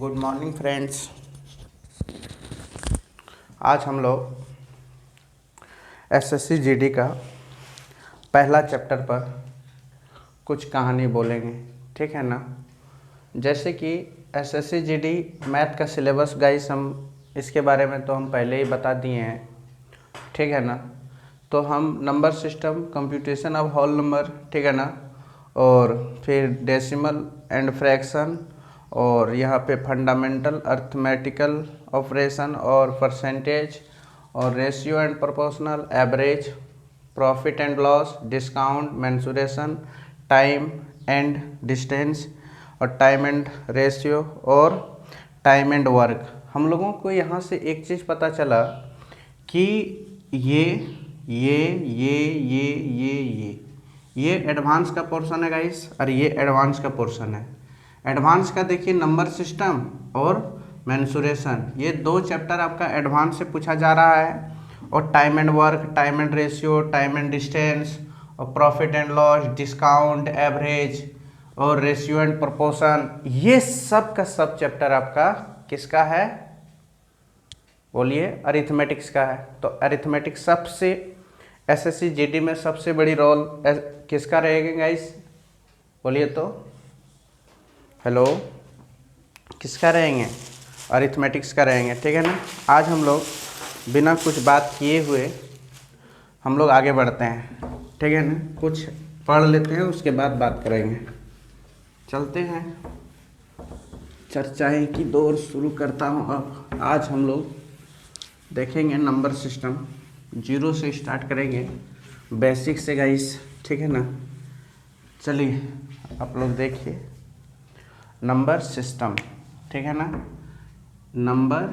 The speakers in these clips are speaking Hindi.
Good morning friends. आज हम लोग एसएससी जीडी का पहला चैप्टर पर कुछ कहानी बोलेंगे, ठीक है ना। जैसे कि एसएससी जीडी मैथ का सिलेबस गाइस, हम इसके बारे में तो हम पहले ही बता दिए हैं, ठीक है ना। तो हम number system, computation of whole number, ठीक है ना, और फिर डेसिमल एंड फ्रैक्शन, और यहाँ पे फंडामेंटल अर्थमेटिकल ऑपरेशन और परसेंटेज और ratio and proportional, average, profit and loss, discount, mensuration, time and distance, और टाइम एंड रेशियो, और टाइम एंड वर्क। हम लोगों को यहाँ से एक चीज़ पता चला कि ये एडवांस का पोर्शन है गाइस, और ये एडवांस का पोर्शन है। एडवांस का देखिए नंबर सिस्टम और मेंसुरेशन, ये दो चैप्टर आपका एडवांस से पूछा जा रहा है। और time and work, time and ratio, time and distance, और profit and loss, discount, average, और रेशियो एंड प्रोपोर्शन, ये सब का सब चैप्टर आपका किसका है? बोलिए, अरिथमेटिक्स का है। तो अरिथमेटिक्स सबसे एसएससी जीडी में सबसे बड़ी रोल किसका रहेगा गाइस? बोलिए तो, हेलो, किसका रहेंगे? अरिथमेटिक्स का रहेंगे, ठीक है ना। आज हम लोग बिना कुछ बात किए हुए हम लोग आगे बढ़ते हैं, ठीक है ना। कुछ पढ़ लेते हैं, उसके बाद बात करेंगे। चलते हैं, चर्चाएं की दौर शुरू करता हूँ। अब आज हम लोग देखेंगे नंबर सिस्टम, जीरो से स्टार्ट करेंगे, बेसिक से गाइस, ठीक है ना। चलिए आप लोग देखिए, नंबर सिस्टम, ठीक है ना। नंबर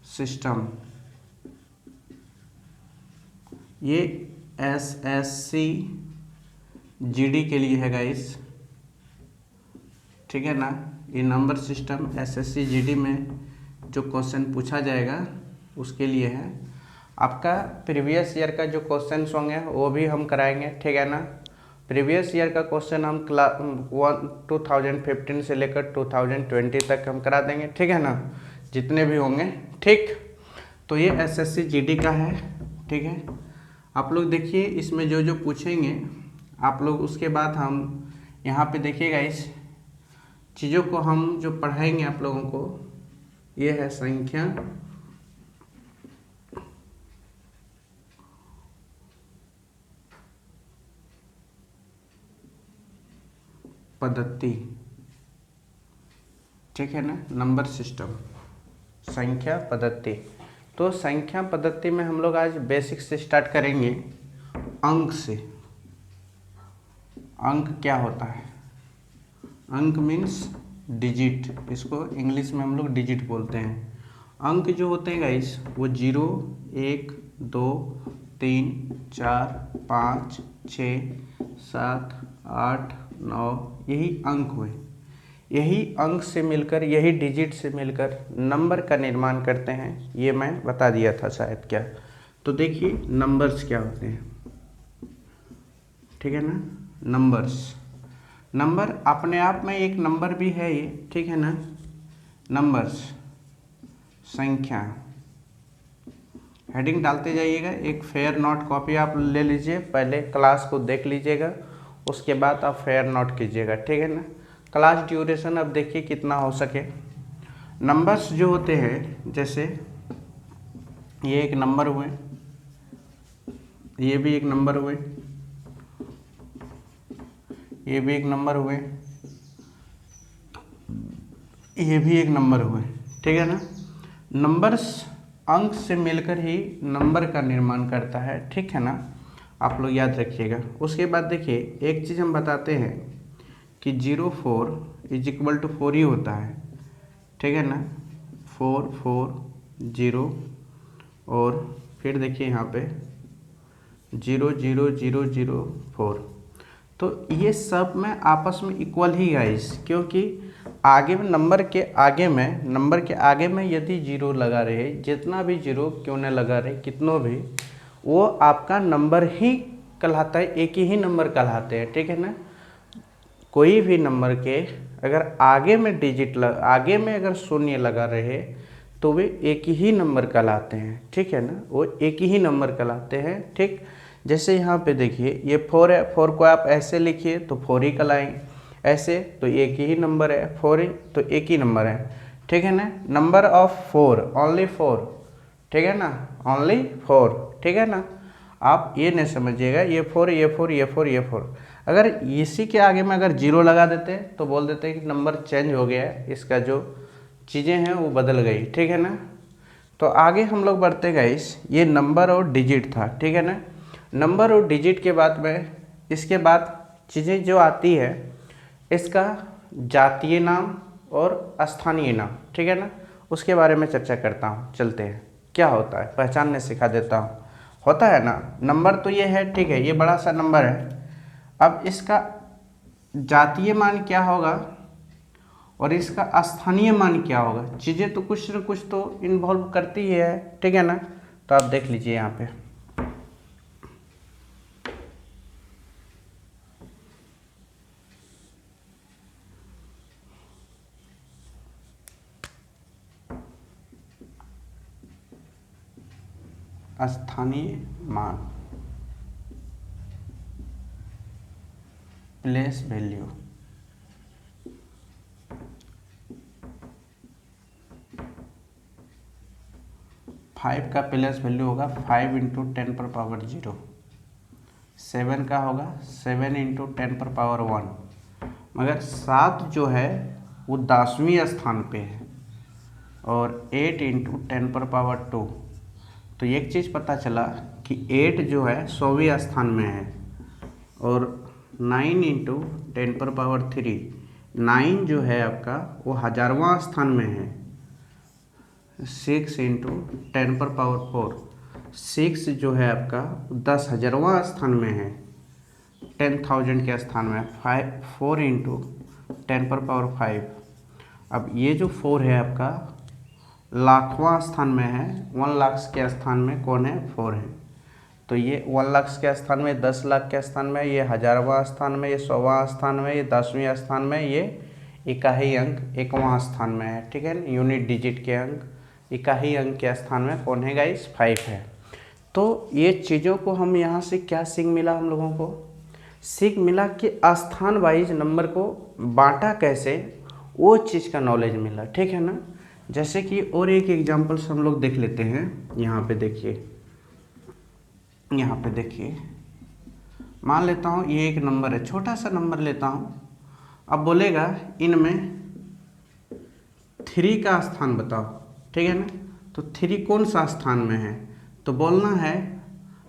सिस्टम ये एसएससी जीडी के लिए है गाइस, ठीक है ना। ये नंबर सिस्टम एसएससी जीडी में जो क्वेश्चन पूछा जाएगा उसके लिए है। आपका प्रीवियस ईयर का जो क्वेश्चन होंगे वो भी हम कराएंगे, ठीक है ना। प्रीवियस ईयर का क्वेश्चन हम 2015 से लेकर 2020 तक हम करा देंगे, ठीक है ना, जितने भी होंगे, ठीक। तो ये एसएससी जीडी का है, ठीक है। आप लोग देखिए इसमें जो जो पूछेंगे आप लोग, उसके बाद हम यहाँ पे देखिएगा इस चीज़ों को हम जो पढ़ाएंगे आप लोगों को। ये है संख्या पद्धति, ठीक है ना। नंबर सिस्टम, संख्या पद्धति। तो संख्या पद्धति में हम लोग आज बेसिक से स्टार्ट करेंगे, अंक से। अंक क्या होता है? अंक मीन्स डिजिट, इसको इंग्लिश में हम लोग डिजिट बोलते हैं। अंक जो होते हैं गाइस वो 0, 1, 2, 3, 4, 5, 6, 7, 8, 9, यही अंक हुए। यही अंक से मिलकर, यही डिजिट से मिलकर नंबर का निर्माण करते हैं। ये मैं बता दिया था शायद, क्या? तो देखिए नंबर्स क्या होते हैं, ठीक है ना। नंबर्स, नंबर अपने आप में एक नंबर भी है ये, ठीक है ना। नंबर्स, संख्या, हेडिंग डालते जाइएगा। एक फेयर नोट कॉपी आप ले लीजिए, पहले क्लास को देख लीजिएगा, उसके बाद आप फेयर नोट कीजिएगा, ठीक है ना। क्लास ड्यूरेशन अब देखिए कितना हो सके। नंबर्स जो होते हैं, जैसे ये एक नंबर हुए, ये भी एक नंबर हुए, ये भी एक नंबर हुए, ये भी एक नंबर हुए, ठीक है ना। नंबर्स अंक से मिलकर ही नंबर का निर्माण करता है, ठीक है ना। आप लोग याद रखिएगा। उसके बाद देखिए एक चीज़ हम बताते हैं कि 0, 4 इज इक्वल टू 4 ही होता है, ठीक है ना। 4, 4, 0, और फिर देखिए यहाँ पे 0, 0, 0, 0, 4। तो ये सब में आपस में इक्वल ही गाइस, क्योंकि आगे में नंबर के आगे में यदि 0 लगा रहे, जितना भी 0 क्यों न लगा रहे, कितनों भी, वो आपका नंबर ही कहलाता है, एक ही नंबर कहलाते हैं, ठीक है ना। कोई भी नंबर के अगर आगे में आगे में अगर शून्य लगा रहे तो वे एक ही नंबर कहलाते हैं, ठीक है ना, वो एक ही नंबर कहलाते हैं। ठीक, जैसे यहाँ पे देखिए ये 4 है, 4 को आप ऐसे लिखिए तो 4 ही कहलाएंगे, ऐसे तो एक ही नंबर है, 4 ही तो एक ही नंबर है, ठीक है ना। नंबर ऑफ 4, ओनली 4, ठीक है ना, ओनली 4, ठीक है ना। आप ये नहीं समझिएगा ये 4 ये 4 ये 4 ये 4, अगर इसी के आगे में अगर 0 लगा देते तो बोल देते कि नंबर चेंज हो गया है, इसका जो चीज़ें हैं वो बदल गई, ठीक है ना। तो आगे हम लोग बढ़ते गाइस, ये नंबर और डिजिट था, ठीक है ना। नंबर और डिजिट के बाद में इसके बाद चीज़ें जो आती है इसका जातीय नाम और स्थानीय नाम, ठीक है ना, उसके बारे में चर्चा करता हूँ। चलते हैं, क्या होता है पहचानने सिखा देता हूँ। होता है ना, नंबर तो ये है, ठीक है, ये बड़ा सा नंबर है। अब इसका जातीय मान क्या होगा और इसका स्थानीय मान क्या होगा, चीज़ें तो कुछ न कुछ तो इन्वॉल्व करती है, ठीक है ना। तो आप देख लीजिए यहाँ पे स्थानीय मान, प्लेस वैल्यू, फाइव का प्लेस वैल्यू होगा 5 × 10⁻�0, 7 का होगा 7 × 10⁻1, मगर 7 जो है वो 10वीं स्थान पे है, और 8 × 10⁻2। तो एक चीज़ पता चला कि 8 जो है 100वीं स्थान में है, और 9 × 10⁻3, 9 जो है आपका वो 1000वां स्थान में है। 6 × 10⁻4, 6 जो है आपका 10,000वां स्थान में है, 10,000 के स्थान में। 4 × 10⁻5, अब ये जो 4 है आपका लाखवां स्थान में है, 1 लाख के स्थान में कौन है, 4 है। तो ये 1 लाख के स्थान में, 10 लाख के स्थान में, ये 1000वां स्थान में, ये 100वां स्थान में, ये 10वीं स्थान में, ये इकाई अंक 1वां स्थान में है, ठीक है। यूनिट डिजिट के अंक इकाई अंक के स्थान में कौन है गाइस, 5 है। तो ये चीज़ों को हम यहाँ से क्या सीख मिला, हम लोगों को सीख मिला कि स्थान वाइज नंबर को बांटा कैसे, वो चीज़ का नॉलेज मिला, ठीक है ना। जैसे कि और एक एग्जांपल्स हम लोग देख लेते हैं। यहाँ पे देखिए, यहाँ पे देखिए, मान लेता हूँ ये एक नंबर है, छोटा सा नंबर लेता हूँ। अब बोलेगा इनमें 3 का स्थान बताओ, ठीक है ना। तो 3 कौन सा स्थान में है, तो बोलना है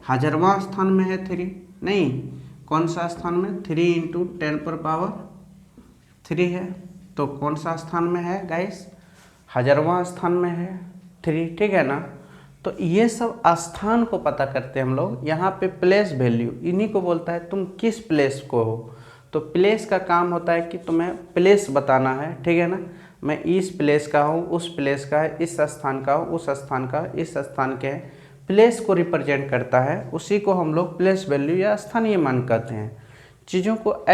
1000वां स्थान में है 3, नहीं, कौन सा स्थान में, 3 × 10⁻3 है। तो कौन सा स्थान में है गाइस, 1000वां स्थान में है 3, ठीक है ना। तो ये सब स्थान को पता करते हैं हम लोग। यहाँ पे प्लेस वैल्यू इन्हीं को बोलता है, तुम किस प्लेस को हो। तो प्लेस का काम होता है कि तुम्हें प्लेस बताना है, ठीक है ना। मैं इस प्लेस का हूँ, उस प्लेस का है, इस स्थान का हूँ, उस स्थान का, इस स्थान के है। प्लेस को रिप्रेजेंट करता है, उसी को हम लोग प्लेस वैल्यू या स्थानीय मान कहते हैं। चीज़ों को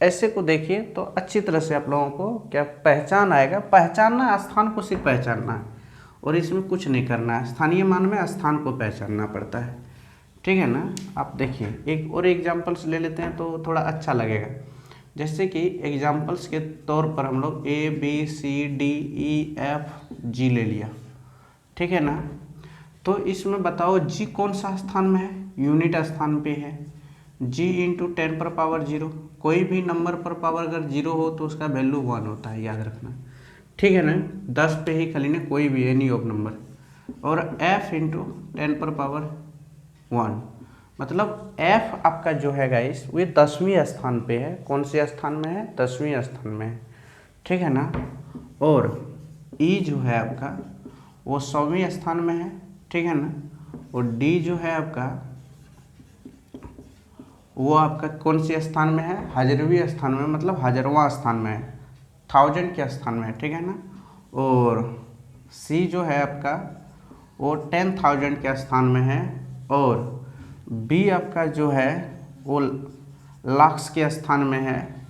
ऐसे को देखिए तो अच्छी तरह से आप लोगों को क्या पहचान आएगा। पहचानना, स्थान को सिर्फ पहचानना है और इसमें कुछ नहीं करना है। स्थानीय मान में स्थान को पहचानना पड़ता है, ठीक है ना। आप देखिए एक और एग्जांपल्स ले लेते हैं तो थोड़ा अच्छा लगेगा। जैसे कि एग्जांपल्स के तौर पर हम लोग ABCDEFG ले लिया, ठीक है ना। तो इसमें बताओ जी कौन सा स्थान में है, यूनिट स्थान पे है। G × 10⁻0, कोई भी नंबर पर पावर अगर 0 हो तो उसका वैल्यू 1 होता है, याद रखना, ठीक है ना। 10 पे ही खाली ना, कोई भी एनी ऑफ नंबर। और F × 10⁻1, मतलब F आपका जो है गाइस वो 10वीं स्थान पे है। कौन से स्थान में है, 10वीं स्थान में है, ठीक है ना। और E जो है आपका वो 100वीं स्थान में है, ठीक है ना। और D जो है आपका वो आपका कौन से स्थान में है, 1000वीं स्थान में, मतलब 1000वां स्थान में है, 1000 के स्थान में है, ठीक है ना। और C जो है आपका वो 10,000 के स्थान में है। और B आपका जो है वो लाख्स के स्थान में है,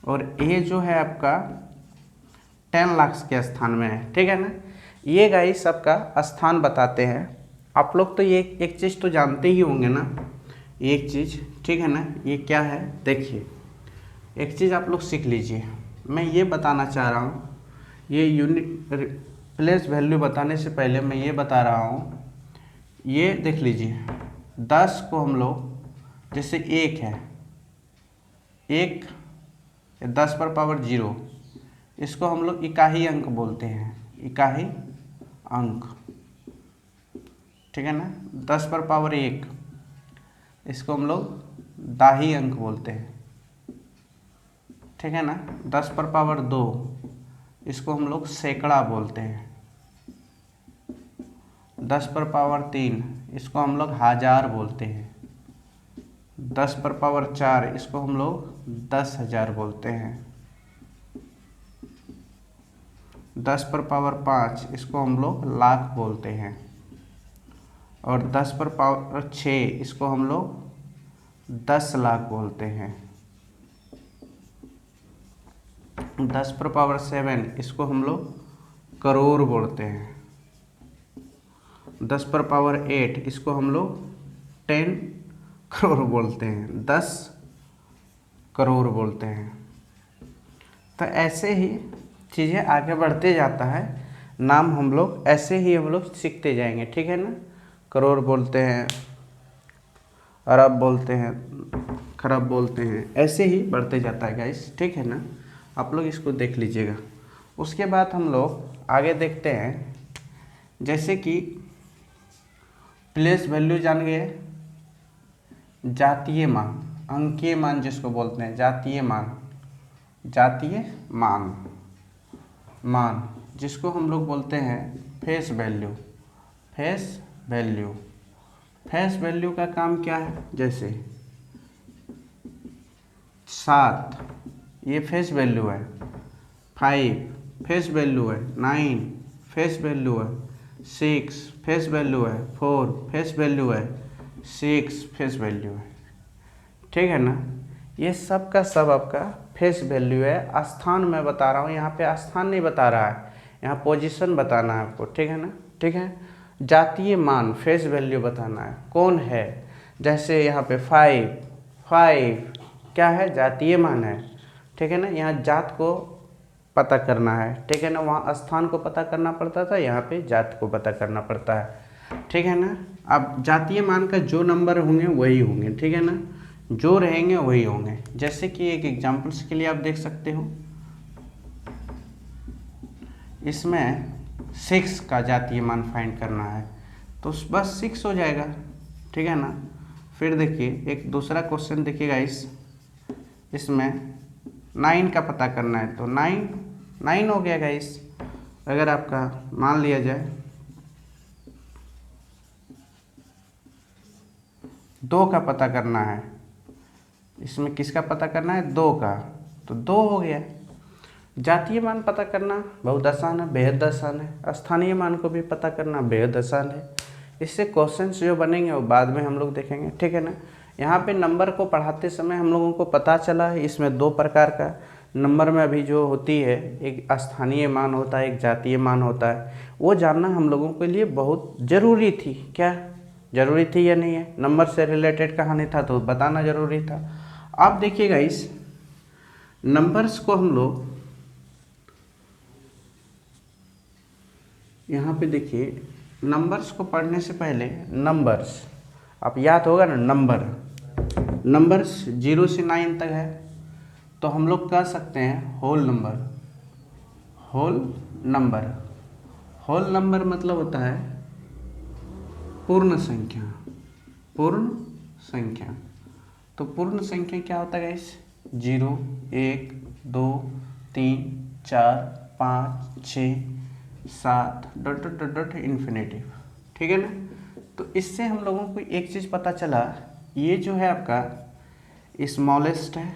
और ए जो है आपका 10 लाख के स्थान में है, ठीक है ना। ये गाइस सबका स्थान बताते हैं। आप लोग तो ये एक चीज़ तो जानते ही होंगे ना, एक चीज़, ठीक है ना। ये क्या है देखिए, एक चीज़ आप लोग सीख लीजिए। मैं ये बताना चाह रहा हूँ, ये यूनिट प्लेस वैल्यू बताने से पहले मैं ये बता रहा हूँ, ये देख लीजिए 10 को हम लोग, जैसे एक है, एक 10 पर पावर 0, इसको हम लोग इकाई अंक बोलते हैं, इकाई अंक, ठीक है ना। 10 पर पावर 1, इसको हम लोग दाही अंक बोलते हैं, ठीक है ना। 10 पर पावर 2, इसको हम लोग सैकड़ा बोलते हैं। 10 पर पावर 3, इसको हम लोग हजार बोलते हैं। 10 पर पावर 4, इसको हम लोग 10,000 बोलते हैं। 10 पर पावर 5, इसको हम लोग लाख बोलते हैं। और 10 पर पावर 6, इसको हम लोग 10 लाख बोलते हैं। 10 पर पावर 7, इसको हम लोग करोड़ बोलते हैं। 10 पर पावर 8, इसको हम लोग 10 करोड़ बोलते हैं, 10 करोड़ बोलते हैं। तो ऐसे ही चीज़ें आगे बढ़ते जाता है, नाम हम लोग ऐसे ही हम लोग सीखते जाएंगे, ठीक है ना। करोड़ बोलते हैं, अरब बोलते हैं, खरब बोलते हैं, ऐसे ही बढ़ते जाता है गाइस, ठीक है ना। आप लोग इसको देख लीजिएगा। उसके बाद हम लोग आगे देखते हैं, जैसे कि प्लेस वैल्यू जान गए, जातीय मान, अंकीय मान जिसको बोलते हैं, जातीय मान, जातीय मान, मान जिसको हम लोग बोलते हैं face value, face value. Face value का काम क्या है, जैसे 7 ये फेस वैल्यू है, 5 फेस वैल्यू है, 9 फेस वैल्यू है, 6 फेस वैल्यू है, 4 फेस वैल्यू है, 6 फेस वैल्यू है, ठीक है ना। ये सब का सब आपका फेस वैल्यू है। स्थान मैं बता रहा हूँ, यहाँ पे स्थान नहीं बता रहा है, यहाँ पोजीशन बताना है आपको, ठीक है ना, ठीक है। जातीय मान फेस वैल्यू बताना है, कौन है, जैसे यहाँ पे 5 क्या है, जातीय मान है, ठीक है ना। यहाँ जात को पता करना है, ठीक है ना। वहाँ स्थान को पता करना पड़ता था, यहाँ पे जात को पता करना पड़ता है, ठीक है ना। अब जातीय मान का जो नंबर होंगे वही होंगे, ठीक है ना, जो रहेंगे वही होंगे। जैसे कि एक एग्जाम्पल्स के लिए आप देख सकते हो, इसमें 6 का जातीय मान फाइंड करना है, तो बस 6 हो जाएगा, ठीक है ना। फिर देखिए एक दूसरा क्वेश्चन देखिएगा, इसमें 9 का पता करना है, तो 9 हो गया गाइस। अगर आपका मान लिया जाए 2 का पता करना है, इसमें किसका पता करना है, 2 का, तो 2 हो गया। जातीय मान पता करना बहुत आसान है, बेहद आसान है। स्थानीय मान को भी पता करना बेहद आसान है। इससे क्वेश्चंस जो बनेंगे वो बाद में हम लोग देखेंगे, ठीक है ना। यहाँ पे नंबर को पढ़ाते समय हम लोगों को पता चला है, इसमें 2 प्रकार का नंबर में अभी जो होती है, एक स्थानीय मान होता है, एक जातीय मान होता है। वो जानना हम लोगों के लिए बहुत ज़रूरी थी। क्या ज़रूरी थी या नहीं है, नंबर से रिलेटेड कहानी था तो बताना ज़रूरी था। आप देखिएगा इस नंबर्स को हम लोग यहाँ पे देखिए, नंबर्स को पढ़ने से पहले नंबर्स आप याद होगा ना, नंबर्स 0 से 9 तक है, तो हम लोग कह सकते हैं होल नंबर। होल नंबर मतलब होता है पूर्ण संख्या, तो पूर्ण संख्या क्या होता है guys, 0 1 2 3 4 5 6 7 dot dot dot dot infinitive, ठीक है ना। तो इससे हम लोगों को एक चीज़ पता चला, ये जो है आपका स्मॉलेस्ट है,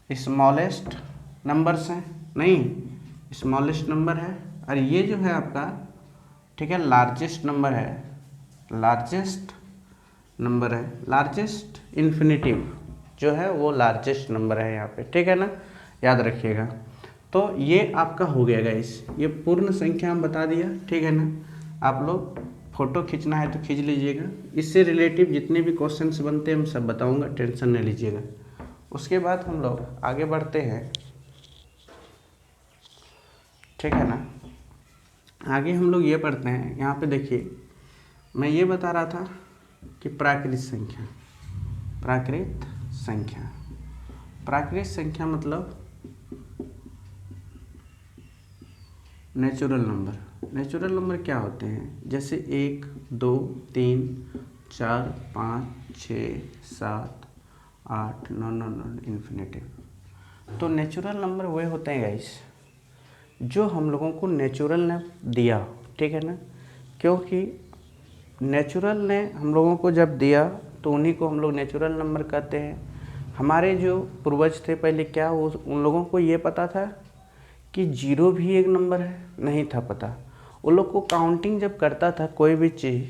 स्मॉलेस्ट नंबर्स हैं, नहीं स्मॉलेस्ट नंबर है। और ये जो है आपका, ठीक है, लार्जेस्ट नंबर है, लार्जेस्ट नंबर है, लार्जेस्ट इन्फिनेटिव, जो है वो लार्जेस्ट नंबर है यहाँ पे, ठीक है ना, याद रखिएगा। तो ये आपका हो गया गाइस, ये पूर्ण संख्या हम बता दिया, ठीक है ना। आप लोग फोटो खींचना है तो खींच लीजिएगा, इससे रिलेटिव जितने भी क्वेश्चंस बनते हैं हम सब बताऊंगा, टेंशन नहीं लीजिएगा। उसके बाद हम लोग आगे बढ़ते हैं, ठीक है ना। आगे हम लोग ये पढ़ते हैं, यहाँ पे देखिए मैं ये बता रहा था कि प्राकृत संख्या, प्राकृत संख्या, प्राकृत संख्या मतलब नेचुरल नंबर। नेचुरल नंबर क्या होते हैं, जैसे 1 2 3 4 5 6 7 8 9 9 9 इन्फिनिटिव। तो नेचुरल नंबर वे होते हैं गाइस जो हम लोगों को नेचुरल ने दिया, ठीक है ना। क्योंकि नेचुरल ने हम लोगों को जब दिया तो उन्हीं को हम लोग नेचुरल नंबर कहते हैं। हमारे जो पूर्वज थे पहले क्या उन लोगों को ये पता था कि 0 भी एक नंबर है, नहीं था पता। वो लोग को काउंटिंग जब करता था कोई भी चीज़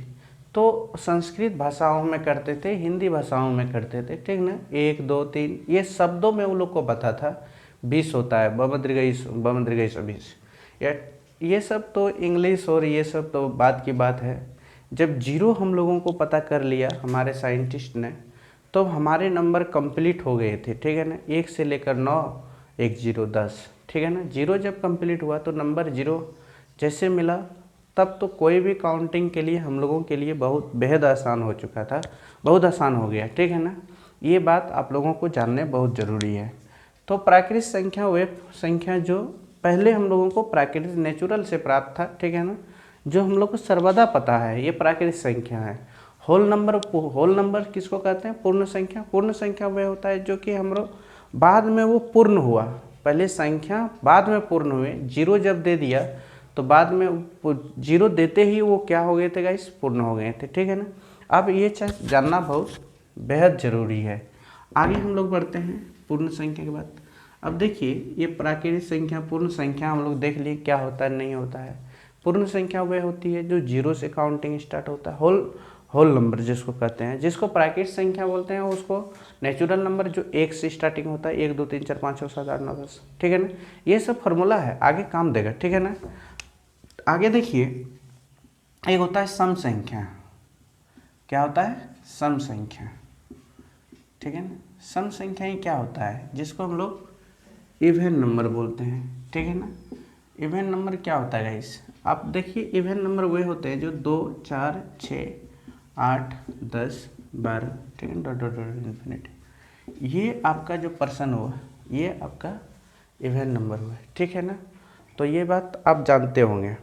तो संस्कृत भाषाओं में करते थे, हिंदी भाषाओं में करते थे, ठीक ना। 1 2 3 ये शब्दों में वो लोग को पता था। 20 होता है, बमद्रिगई 20, ये सब तो इंग्लिश और ये सब तो बात की बात है। जब 0 हम लोगों को पता कर लिया हमारे साइंटिस्ट ने, तो हमारे नंबर कंप्लीट हो गए थे, ठीक है ना। 1 से लेकर 9, 1 0 10, ठीक है ना। 0 जब कंप्लीट हुआ तो नंबर 0 जैसे मिला तब तो कोई भी काउंटिंग के लिए हम लोगों के लिए बहुत बेहद आसान हो चुका था, बहुत आसान हो गया, ठीक है ना। ये बात आप लोगों को जानने बहुत ज़रूरी है। तो प्राकृतिक संख्या वे संख्या जो पहले हम लोगों को प्राकृतिक नेचुरल से प्राप्त था, ठीक है ना, जो हम लोग को सर्वदा पता है, ये प्राकृतिक संख्या है। होल नंबर किसको कहते हैं, पूर्ण संख्या। पूर्ण संख्या वह होता है जो कि हम लोग बाद में वो पूर्ण हुआ, पहले संख्या बाद में पूर्ण हुए। 0 जब दे दिया तो बाद में 0 देते ही वो क्या हो गए थे गाइस, पूर्ण हो गए थे, ठीक है ना। अब ये जानना बहुत बेहद ज़रूरी है। आगे हम लोग बढ़ते हैं पूर्ण संख्या के बाद। अब देखिए ये प्राकृतिक संख्या, पूर्ण संख्या हम लोग देख लिए क्या होता है नहीं होता है। पूर्ण संख्या वह होती है जो 0 से काउंटिंग स्टार्ट होता है, होल नंबर जिसको कहते हैं। जिसको प्राकृतिक संख्या बोलते हैं उसको नेचुरल नंबर जो 1 से स्टार्टिंग होता है, 1 2 3 4 5 6 7 8 9 10, ठीक है ना। ये सब फार्मूला है, आगे काम देगा, ठीक है ना। आगे देखिए एक होता है सम संख्या। क्या होता है, सम संख्या, ठीक है ना। सम संख्या ही क्या होता है, जिसको हम लोग इवन नंबर बोलते हैं, ठीक है ना। इवन नंबर क्या होता है गाइस, आप देखिए इवन नंबर वे होते हैं जो 2 4 6 8 10 12, ठीक है, डॉट डॉट डॉट इन्फिनिटी। ये आपका जो पर्सन हुआ ये आपका इवन नंबर हुआ, ठीक है ना। तो ये बात आप जानते होंगे।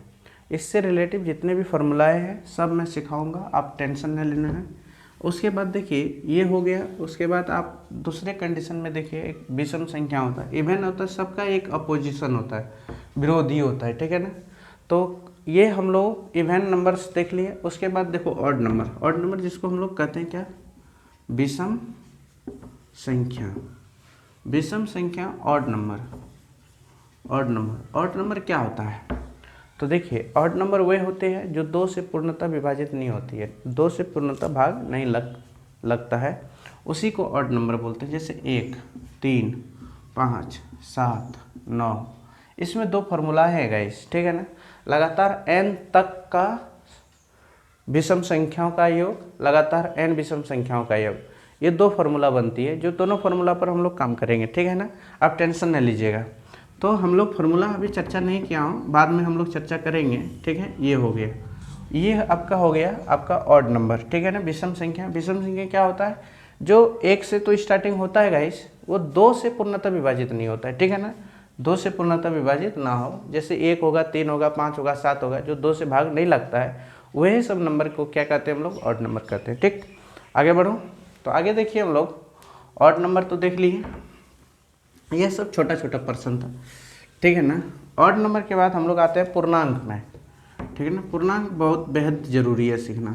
इससे रिलेटिव जितने भी फॉर्मूलाए हैं सब मैं सिखाऊंगा, आप टेंशन नहीं लेना है। उसके बाद देखिए ये हो गया। उसके बाद आप दूसरे कंडीशन में देखिए एक विषम संख्या होता है। इवन होता है सबका एक अपोजिशन होता है, विरोधी होता है, ठीक है ना। तो ये हम लोग इवन नंबर्स देख लिए। उसके बाद देखो ऑड नंबर। ऑड नंबर जिसको हम लोग कहते हैं क्या, विषम संख्या। विषम संख्या odd number. Odd number, odd number क्या होता है, तो देखिए ऑड नंबर वे होते हैं जो 2 से पूर्णतः विभाजित नहीं होती है, 2 से पूर्णतः भाग नहीं लगता है, उसी को ऑड नंबर बोलते हैं। जैसे 1 3 5 7 9, इसमें 2 फार्मूला है गाइस, ठीक है ना। लगातार n तक का विषम संख्याओं का योग, लगातार n विषम संख्याओं का योग, ये 2 फार्मूला बनती है। जो दोनों फार्मूला पर हम लोग काम करेंगे, ठीक है ना। आप टेंशन नहीं लीजिएगा। तो हम लोग फार्मूला अभी चर्चा नहीं किया हूँ, बाद में हम लोग चर्चा करेंगे, ठीक है। ये हो गया, ये आपका हो गया आपका ऑड नंबर, ठीक है ना। विषम संख्या, विषम संख्या क्या होता है, जो 1 से तो स्टार्टिंग होता है गाइस, वो 2 से पूर्णतः विभाजित नहीं होता है, ठीक है ना। 2 से पूर्णतः विभाजित ना हो, जैसे 1 होगा 3 होगा 5 होगा 7 होगा, जो 2 से भाग नहीं लगता है, वही सब नंबर को क्या कहते हैं हम लोग, ऑड नंबर कहते हैं, ठीक। आगे बढ़ो। तो आगे देखिए हम लोग ऑड नंबर तो देख लिए, यह सब छोटा छोटा पर्सन था, ठीक है ना। ऑड नंबर के बाद हम लोग आते हैं पूर्णांक में, ठीक है ना। पूर्णांक बहुत बेहद ज़रूरी है सीखना।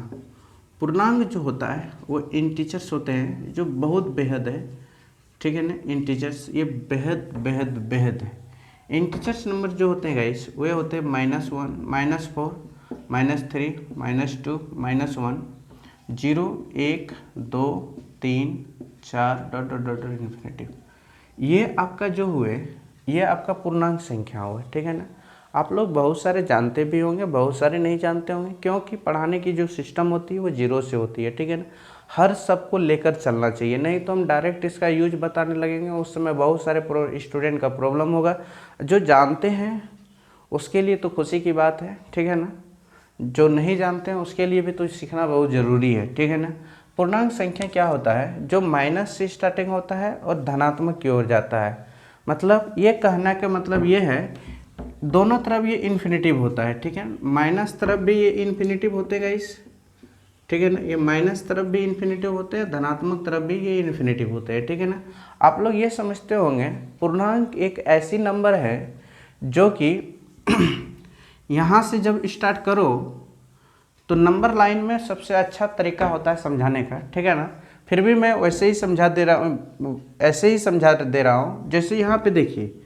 पूर्णांक जो होता है वो इंटीजर्स होते हैं जो बहुत बेहद है, ठीक है ना। इंटीजर्स ये बेहद बेहद बेहद है। इंटीजर्स नंबर जो होते हैं गाइस वे होते हैं -1 -4 -3 -2 -1 0 1 2 3 4 dot dot dot dot infinitive. ये आपका जो हुए ये आपका पूर्णांक संख्या हुए, ठीक है ना। आप लोग बहुत सारे जानते भी होंगे, बहुत सारे नहीं जानते होंगे, क्योंकि पढ़ाने की जो सिस्टम होती है वो जीरो से होती है, ठीक है ना। हर सबको लेकर चलना चाहिए, नहीं तो हम डायरेक्ट इसका यूज बताने लगेंगे, उस समय बहुत सारे स्टूडेंट का प्रॉब्लम होगा। जो जानते हैं उसके लिए तो खुशी की बात है, ठीक है ना। जो नहीं जानते हैं उसके लिए भी तो सीखना बहुत ज़रूरी है, ठीक है ना। पूर्णांक संख्या क्या होता है, जो माइनस से स्टार्टिंग होता है और धनात्मक की ओर जाता है। मतलब ये कहना का मतलब ये है, दोनों तरफ ये इन्फिनेटिव होता है, ठीक है। माइनस तरफ भी ये इन्फिनेटिव होते गाइस, ठीक है ना। ये माइनस तरफ भी इन्फिनेटिव होते हैं, धनात्मक तरफ भी ये इन्फिनेटिव होते हैं, ठीक है ना। आप लोग ये समझते होंगे पूर्णांक एक ऐसी नंबर है जो कि यहाँ से जब स्टार्ट करो तो नंबर लाइन में सबसे अच्छा तरीका होता है समझाने का, ठीक है ना। फिर भी मैं वैसे ही समझा दे रहा हूँ, ऐसे ही समझा दे रहा हूँ। जैसे यहाँ पे देखिए,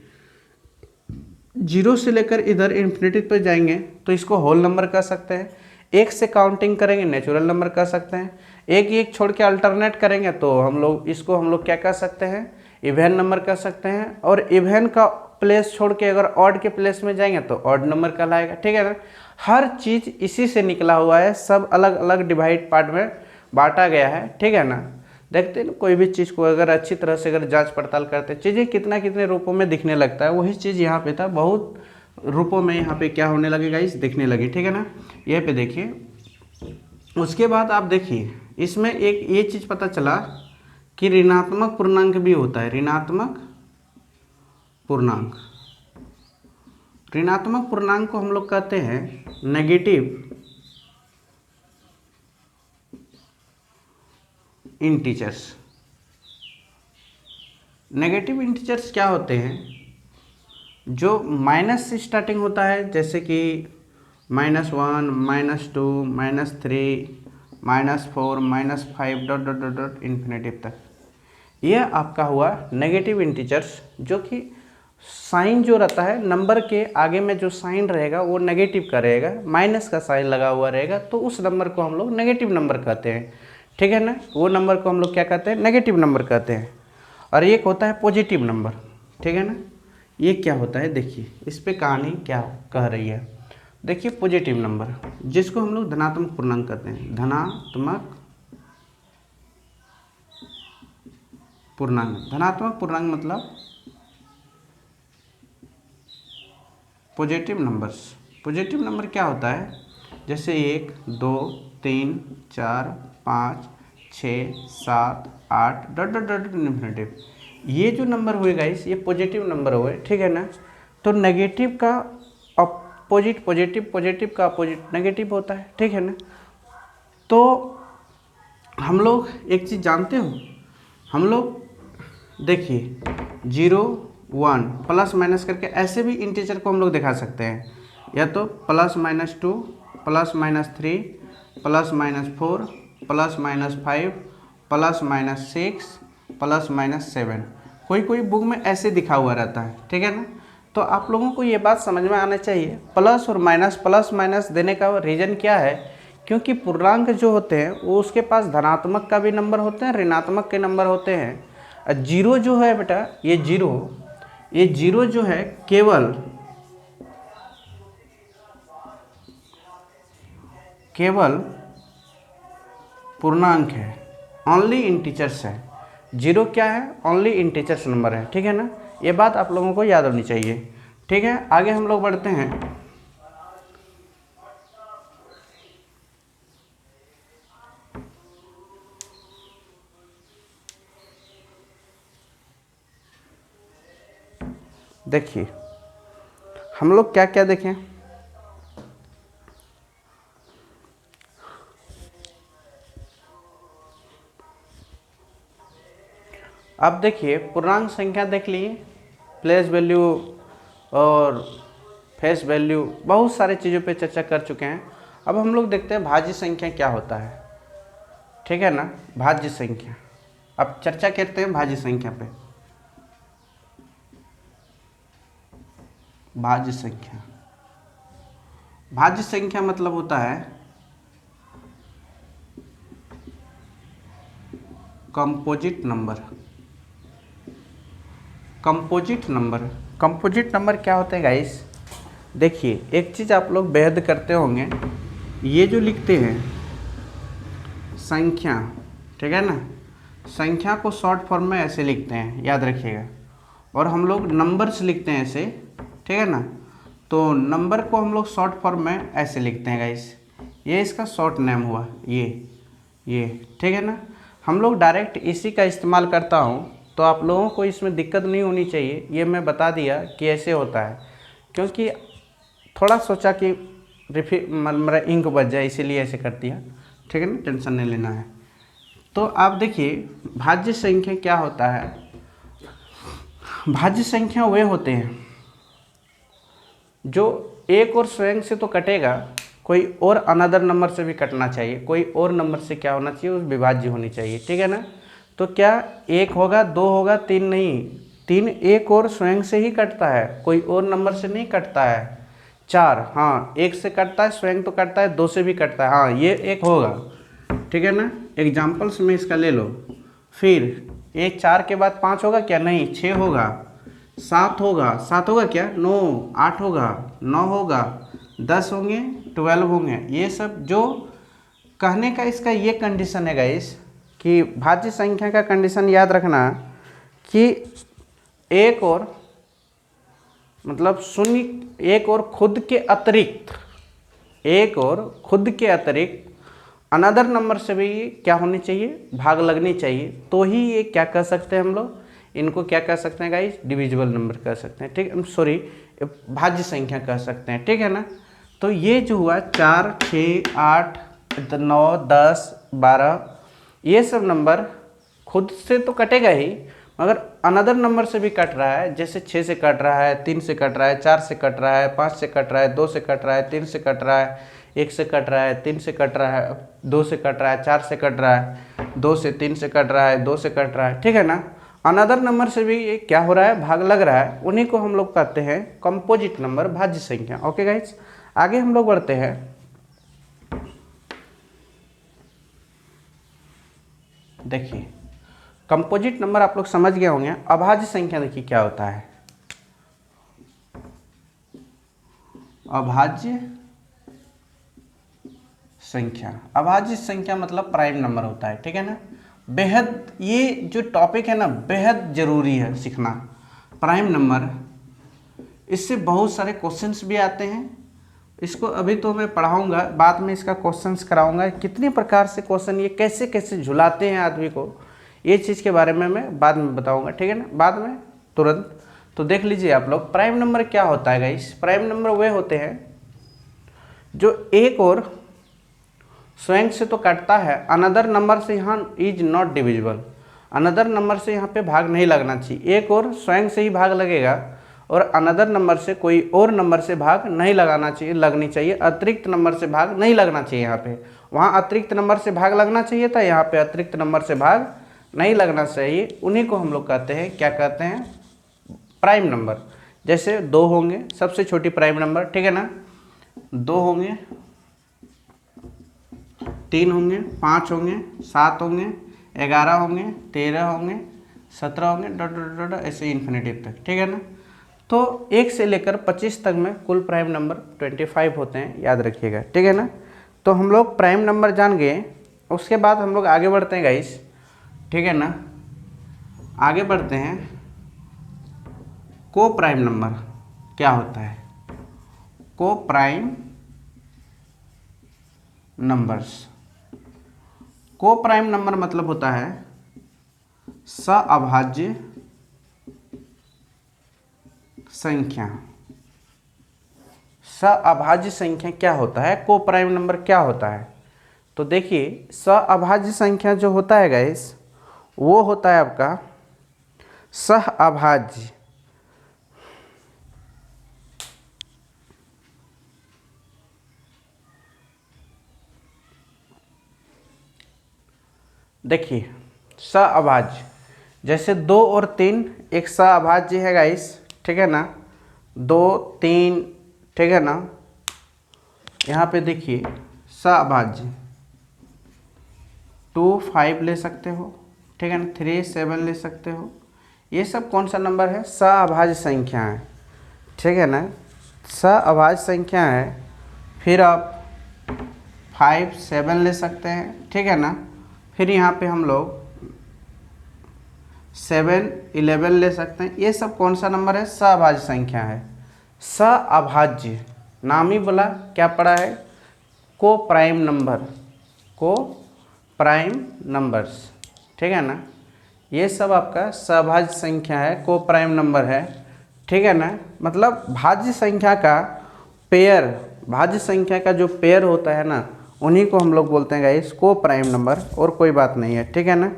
जीरो से लेकर इधर इन्फिनिटी पर जाएंगे तो इसको होल नंबर कह सकते हैं, एक से काउंटिंग करेंगे नेचुरल नंबर कह सकते हैं, एक एक छोड़ के अल्टरनेट करेंगे तो हम लोग क्या कह सकते हैं, इवेन नंबर कह सकते हैं। और इवेन का प्लेस छोड़ के अगर ऑड के प्लेस में जाएंगे तो ऑड नंबर कहलाएगा, ठीक है ना। हर चीज़ इसी से निकला हुआ है, सब अलग अलग डिवाइड पार्ट में बांटा गया है, ठीक है ना। देखते हैं कोई भी चीज़ को अगर अच्छी तरह से अगर जांच पड़ताल करते हैं, चीज़ें कितने रूपों में दिखने लगता है, वही चीज़ यहाँ पे था, बहुत रूपों में यहाँ पे क्या होने लगेगा, इस दिखने लगी, ठीक है ना। ये पे देखिए, उसके बाद आप देखिए इसमें एक ये चीज़ पता चला कि ऋणात्मक पूर्णांक भी होता है। ऋणात्मक पूर्णांक, ऋणात्मक पूर्णांक को हम लोग कहते हैं नेगेटिव इंटीजर्स। नेगेटिव इंटीजर्स क्या होते हैं, जो माइनस से स्टार्टिंग होता है, जैसे कि -1, -2, -3, -4, -5 dot dot dot dot infinitive तक। यह आपका हुआ नेगेटिव इंटीजर्स, जो कि साइन जो रहता है नंबर के आगे में जो साइन रहेगा वो नेगेटिव का रहेगा, माइनस का साइन लगा हुआ रहेगा, तो उस नंबर को हम लोग नेगेटिव नंबर कहते हैं, ठीक है ना। वो नंबर को हम लोग क्या कहते हैं, नेगेटिव नंबर कहते हैं। और एक होता है पॉजिटिव नंबर, ठीक है ना। ये क्या होता है देखिए, इस पे कहानी क्या कह रही है। देखिए पॉजिटिव नंबर, जिसको हम लोग धनात्मक पूर्णांक कहते हैं, धनात्मक पूर्णांक। धनात्मक पूर्णांक मतलब पॉजिटिव नंबर्स। पॉजिटिव नंबर क्या होता है, जैसे 1, 2, 3, 4, 5, 6, 7, 8 डॉट डॉट डॉट इन्फिनेटिव। ये जो नंबर हुए गाइस, ये पॉजिटिव नंबर हुए, ठीक है ना। तो नेगेटिव का अपोजिट पॉजिटिव, पॉजिटिव का अपोजिट नेगेटिव होता है, ठीक है ना। तो हम लोग एक चीज़ जानते हो, हम लोग देखिए 0, 1 प्लस माइनस करके ऐसे भी इंटीजर को हम लोग दिखा सकते हैं, या तो +-2, +-3, +-4, +-5, +-6, +-7। कोई बुक में ऐसे दिखा हुआ रहता है, ठीक है ना। तो आप लोगों को ये बात समझ में आना चाहिए, प्लस और माइनस, प्लस माइनस देने का रीज़न क्या है, क्योंकि पूर्णांक जो होते हैं वो उसके पास धनात्मक का भी नंबर होते हैं, ऋणात्मक के नंबर होते हैं। जीरो जो है बेटा, ये जीरो जो है केवल पूर्णांक है, ओनली इंटीजर्स है। जीरो क्या है, ओनली इंटीजर्स नंबर है, ठीक है ना। ये बात आप लोगों को याद होनी चाहिए, ठीक है। आगे हम लोग बढ़ते हैं। देखिए हम लोग क्या क्या देखें, अब देखिए पूर्णांक संख्या देख लिए, प्लेस वैल्यू और फेस वैल्यू, बहुत सारे चीज़ों पे चर्चा कर चुके हैं। अब हम लोग देखते हैं भाज्य संख्या क्या होता है, ठीक है ना। भाज्य संख्या, अब चर्चा करते हैं भाज्य संख्या पे। भाज्य संख्या, भाज्य संख्या मतलब होता है composite number. Composite number, composite number क्या होता है गाइस? देखिए एक चीज़ आप लोग बेहद करते होंगे, ये जो लिखते हैं संख्या, ठीक है ना, संख्या को शॉर्ट फॉर्म में ऐसे लिखते हैं, याद रखिएगा। और हम लोग नंबर्स लिखते हैं ऐसे, ठीक है ना, तो नंबर को हम लोग शॉर्ट फॉर्म में ऐसे लिखते हैं गाइस। ये इसका शॉर्ट नेम हुआ, ये ठीक है ना। हम लोग डायरेक्ट इसी का इस्तेमाल करता हूँ, तो आप लोगों को इसमें दिक्कत नहीं होनी चाहिए। ये मैं बता दिया कि ऐसे होता है, क्योंकि थोड़ा सोचा कि मेरा इंक बच जाए, इसीलिए ऐसे कर दिया, ठीक है ना, टेंशन नहीं लेना है। तो आप देखिए भाज्य संख्या क्या होता है। भाज्य संख्या वे होते हैं जो एक और स्वयं से तो कटेगा, कोई और अनदर नंबर से भी कटना चाहिए, कोई और नंबर से क्या होना चाहिए, उस विभाज्य होनी चाहिए, ठीक है ना। तो क्या एक होगा, दो होगा, तीन नहीं, तीन एक और स्वयं से ही कटता है, कोई और नंबर से नहीं कटता है। चार, हाँ एक से कटता है, स्वयं तो कटता है, दो से भी कटता है, हाँ ये एक होगा, ठीक है ना। एग्जाम्पल्स में इसका ले लो। फिर एक चार के बाद पाँच होगा क्या? नहीं, छः होगा, सात होगा, सात होगा क्या? नौ, आठ होगा, नौ होगा, 10 होंगे, 12 होंगे। ये सब जो कहने का इसका ये कंडीशन है गाइस, कि भाज्य संख्या का कंडीशन याद रखना कि एक और मतलब शून्य, एक और खुद के अतिरिक्त, एक और खुद के अतिरिक्त अनदर नंबर से भी क्या होनी चाहिए, भाग लगनी चाहिए, तो ही ये क्या कह सकते हैं हम लोग, इनको क्या कह सकते हैं गाइस? डिविजिबल नंबर कह सकते हैं, ठीक है, सॉरी भाज्य संख्या कह सकते हैं, ठीक है ना। तो ये जो हुआ 4, 6, 8, 9, 10, 12, ये सब नंबर खुद से तो कटेगा ही, मगर अनदर नंबर से भी कट रहा है। जैसे 6 से कट रहा है, 3 से कट रहा है, 4 से कट रहा है, 5 से कट रहा है, 2 से कट रहा है, 3 से कट रहा है, 1 से कट रहा है, 3 से कट रहा है, 2 से कट रहा है, 4 से कट रहा है, 2 से 3 से कट रहा है, 2 से कट रहा है, ठीक है ना। अनदर नंबर से भी ये क्या हो रहा है, भाग लग रहा है, उन्हीं को हम लोग कहते हैं कंपोजिट नंबर, भाज्य संख्या। ओके गाइस, आगे हम लोग बढ़ते हैं। देखिए कंपोजिट नंबर आप लोग समझ गए होंगे। अभाज्य संख्या देखिए क्या होता है। अभाज्य संख्या, अभाज्य संख्या मतलब प्राइम नंबर होता है, ठीक है ना। बेहद ये जो टॉपिक है ना, बेहद जरूरी है सीखना, प्राइम नंबर। इससे बहुत सारे क्वेश्चंस भी आते हैं। इसको अभी तो मैं पढ़ाऊंगा, बाद में इसका क्वेश्चंस कराऊंगा, कितने प्रकार से क्वेश्चन ये कैसे कैसे झुलाते हैं आदमी को, ये चीज़ के बारे में मैं बाद में बताऊंगा, ठीक है ना, बाद में तुरंत। तो देख लीजिए आप लोग, प्राइम नंबर क्या होता है गाइस? प्राइम नंबर वे होते हैं जो एक और स्वयं से तो कटता है, अनदर नंबर से यहाँ is not divisible, another number से यहाँ पे भाग नहीं लगना चाहिए। एक और स्वयं से ही भाग लगेगा और अनदर नंबर से कोई और नंबर से भाग नहीं लगाना चाहिए, लगनी चाहिए, अतिरिक्त नंबर से भाग नहीं लगना चाहिए। यहाँ पे वहाँ अतिरिक्त नंबर से भाग लगना चाहिए था, यहाँ पे अतिरिक्त नंबर से भाग नहीं लगना चाहिए। उन्हीं को हम लोग कहते हैं, क्या कहते हैं? Prime number. जैसे 2 होंगे, सबसे छोटी प्राइम नंबर, ठीक है ना, 2 होंगे, 3 होंगे, 5 होंगे, 7 होंगे, 11 होंगे, 13 होंगे, 17 होंगे, डॉट डॉट डॉट ऐसे इन्फिनिटी तक, ठीक है ना। तो 1 से लेकर 25 तक में कुल प्राइम नंबर 25 होते हैं, याद रखिएगा, ठीक है ना। तो हम लोग प्राइम नंबर जान गए, उसके बाद हम लोग आगे बढ़ते हैं गाइस, ठीक है ना। आगे बढ़ते हैं, को प्राइम नंबर क्या होता है? को प्राइम नंबर्स, को प्राइम नंबर मतलब होता है सअभाज्य संख्या। सअभाज्य संख्या क्या होता है? को प्राइम नंबर क्या होता है? तो देखिए सअभाज्य संख्या जो होता है गाइस, वो होता है आपका सहअभाज्य। देखिए सहअभाज्य, जैसे 2 और 3 एक सहअभाज्य है गाइस, ठीक है ना, 2, 3, ठीक है ना। यहाँ पे देखिए सहअभाज्य 2, 5 ले सकते हो, ठीक है ना, 3, 7 ले सकते हो। ये सब कौन सा नंबर है? सअभाज्य संख्या है, ठीक है ना, सअभाज्य संख्या है। फिर आप 5, 7 ले सकते हैं, ठीक है ना। फिर यहाँ पे हम लोग 7, 11 ले सकते हैं। ये सब कौन सा नंबर है? सअभाज्य संख्या है। सअभाज्य नाम ही बोला, क्या पढ़ा है? को प्राइम नंबर, को प्राइम नंबर्स, ठीक है ना। ये सब आपका सअभाज्य संख्या है, को प्राइम नंबर है, ठीक है ना। मतलब भाज्य संख्या का पेयर, भाज्य संख्या का जो पेयर होता है ना, उन्हीं को हम लोग बोलते हैं गाइस को प्राइम नंबर, और कोई बात नहीं है, ठीक है ना।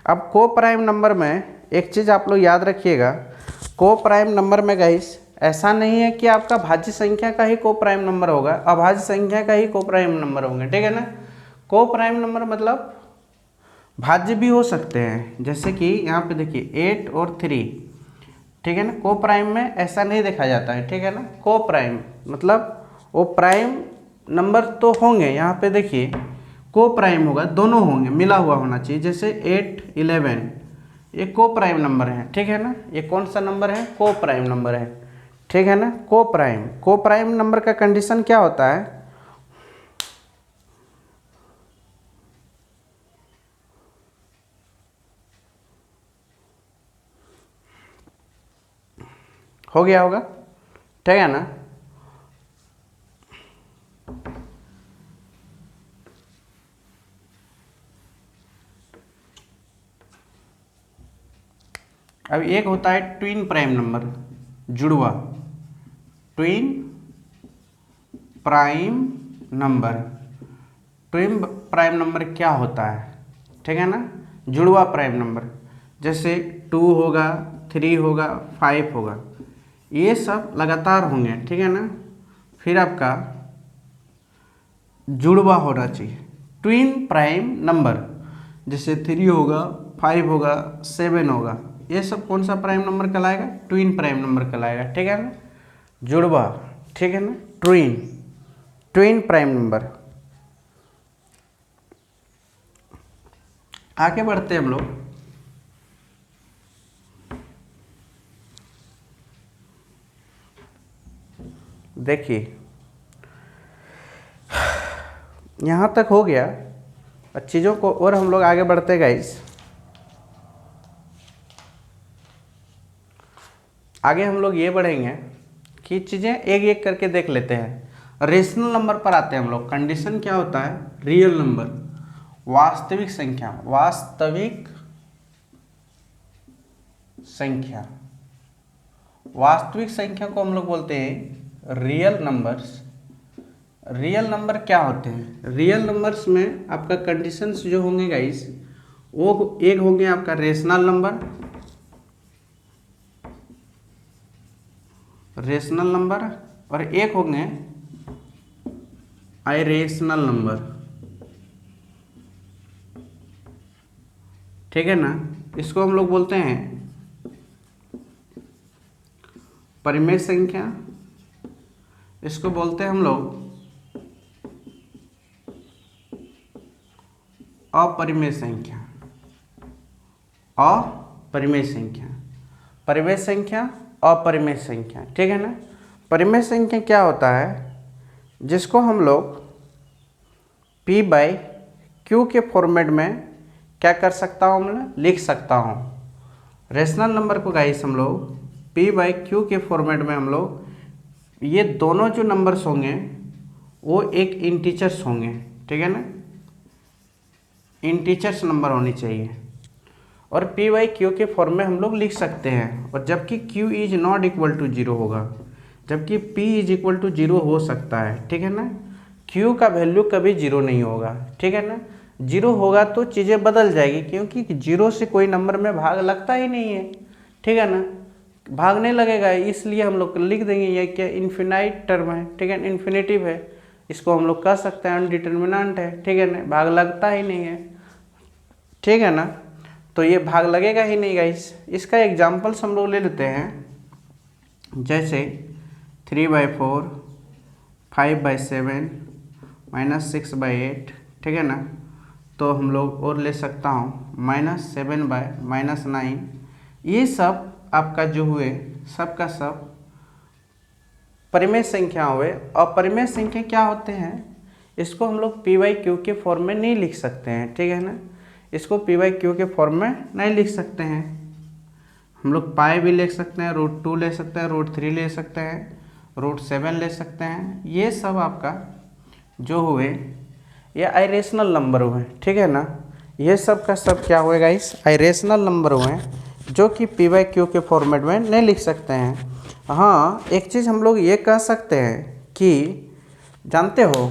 अब को प्राइम नंबर में एक चीज़ आप लोग याद रखिएगा, को प्राइम नंबर में गाइस ऐसा नहीं है कि आपका भाज्य संख्या का ही को प्राइम नंबर होगा, अभाज्य संख्या का ही को प्राइम नंबर होंगे, ठीक है ना। को प्राइम नंबर मतलब भाज्य भी हो सकते हैं, जैसे कि यहाँ पे देखिए 8 और 3, ठीक है ना। को प्राइम में ऐसा नहीं देखा जाता है, ठीक है ना। को प्राइम मतलब वो प्राइम नंबर तो होंगे, यहाँ पे देखिए को प्राइम होगा, दोनों होंगे, मिला हुआ होना चाहिए। जैसे 8, 11 ये को प्राइम नंबर है, ठीक है ना। ये कौन सा नंबर है? को प्राइम नंबर है, ठीक है ना। को प्राइम नंबर का कंडीशन क्या होता है? हो गया होगा, ठीक है ना। अब एक होता है ट्विन प्राइम नंबर, जुड़वा, twin prime number. Twin prime number क्या होता है? ठीक है ना, जुड़वा प्राइम नंबर, जैसे 2 होगा, 3 होगा, 5 होगा, ये सब लगातार होंगे, ठीक है ना। फिर आपका जुड़वा होना चाहिए ट्विन प्राइम नंबर, जैसे 3 होगा, 5 होगा, 7 होगा, ये सब कौन सा प्राइम नंबर कहलाएगा? ट्विन प्राइम नंबर कहलाएगा, ठीक है ना, जुड़वा, ठीक है ना, ट्विन प्राइम नंबर। आगे बढ़ते हैं हम लोग। देखिए यहाँ तक हो गया, चीज़ों को और हम लोग आगे बढ़ते गाइस। आगे हम लोग ये बढ़ेंगे कि चीज़ें एक एक करके देख लेते हैं। रेशनल नंबर पर आते हैं हम लोग। कंडीशन क्या होता है? रियल नंबर, वास्तविक संख्या, वास्तविक संख्या, वास्तविक संख्या को हम लोग बोलते हैं रियल नंबर्स। रियल नंबर क्या होते हैं? रियल नंबर्स में आपका कंडीशंस जो होंगे गाइस, वो एक होंगे आपका रेशनल नंबर, रेशनल नंबर, और एक होंगे आइरेशनल नंबर, ठीक है ना। इसको हम लोग बोलते हैं परिमेय संख्या, इसको बोलते हैं हम लोग अपरिमेय संख्या, अपरिमेय संख्या, परिमेय संख्या, अपरिमेय संख्या, ठीक है ना। परिमेय संख्या क्या होता है? जिसको हम लोग P/Q के फॉर्मेट में क्या कर सकता हूँ, मैं लिख सकता हूँ। रेशनल नंबर को गाइस हम लोग P/Q के फॉर्मेट में हम लोग, ये दोनों जो नंबर्स होंगे वो एक इंटीजर्स होंगे, ठीक है ना, इंटीजर्स नंबर होनी चाहिए, और P/Q के फॉर्म में हम लोग लिख सकते हैं। और जबकि Q is not equal to 0 होगा, जबकि P इज इक्वल टू 0 हो सकता है, ठीक है ना। Q का वैल्यू कभी 0 नहीं होगा, ठीक है ना। 0 होगा तो चीज़ें बदल जाएगी, क्योंकि 0 से कोई नंबर में भाग लगता ही नहीं है, ठीक है ना, भाग नहीं लगेगा, इसलिए हम लोग लिख देंगे ये क्या इन्फिनाइट टर्म है, ठीक है, इन्फिनेटिव है, इसको हम लोग कह सकते हैं अनडिटर्मिनेंट है, ठीक है ना, भाग लगता ही नहीं है, ठीक है ना। तो ये भाग लगेगा ही नहीं गाइस। इसका एग्जाम्पल्स हम लोग ले लेते हैं, जैसे 3/4, 5/7, -6/8, ठीक है ना, तो हम लोग और ले सकता हूँ -7/-9। ये सब आपका जो हुए सब का सब परिमेय संख्या हुए। और परिमेय संख्या क्या होते हैं, इसको हम लोग p/q के फॉर्म में नहीं लिख सकते हैं, ठीक है ना। इसको p/q के फॉर्म में नहीं लिख सकते हैं। हम लोग पाई भी ले सकते हैं, √2 ले सकते हैं, √3 ले सकते हैं, √7 ले सकते हैं। ये सब आपका जो हुए ये आइरेशनल नंबर हुए, ठीक है ना। ये सब का सब क्या हुए गाइस, आइरेशनल नंबर हुए जो कि p/q के फॉर्मेट में नहीं लिख सकते हैं। हाँ, एक चीज़ हम लोग ये कह सकते हैं कि जानते हो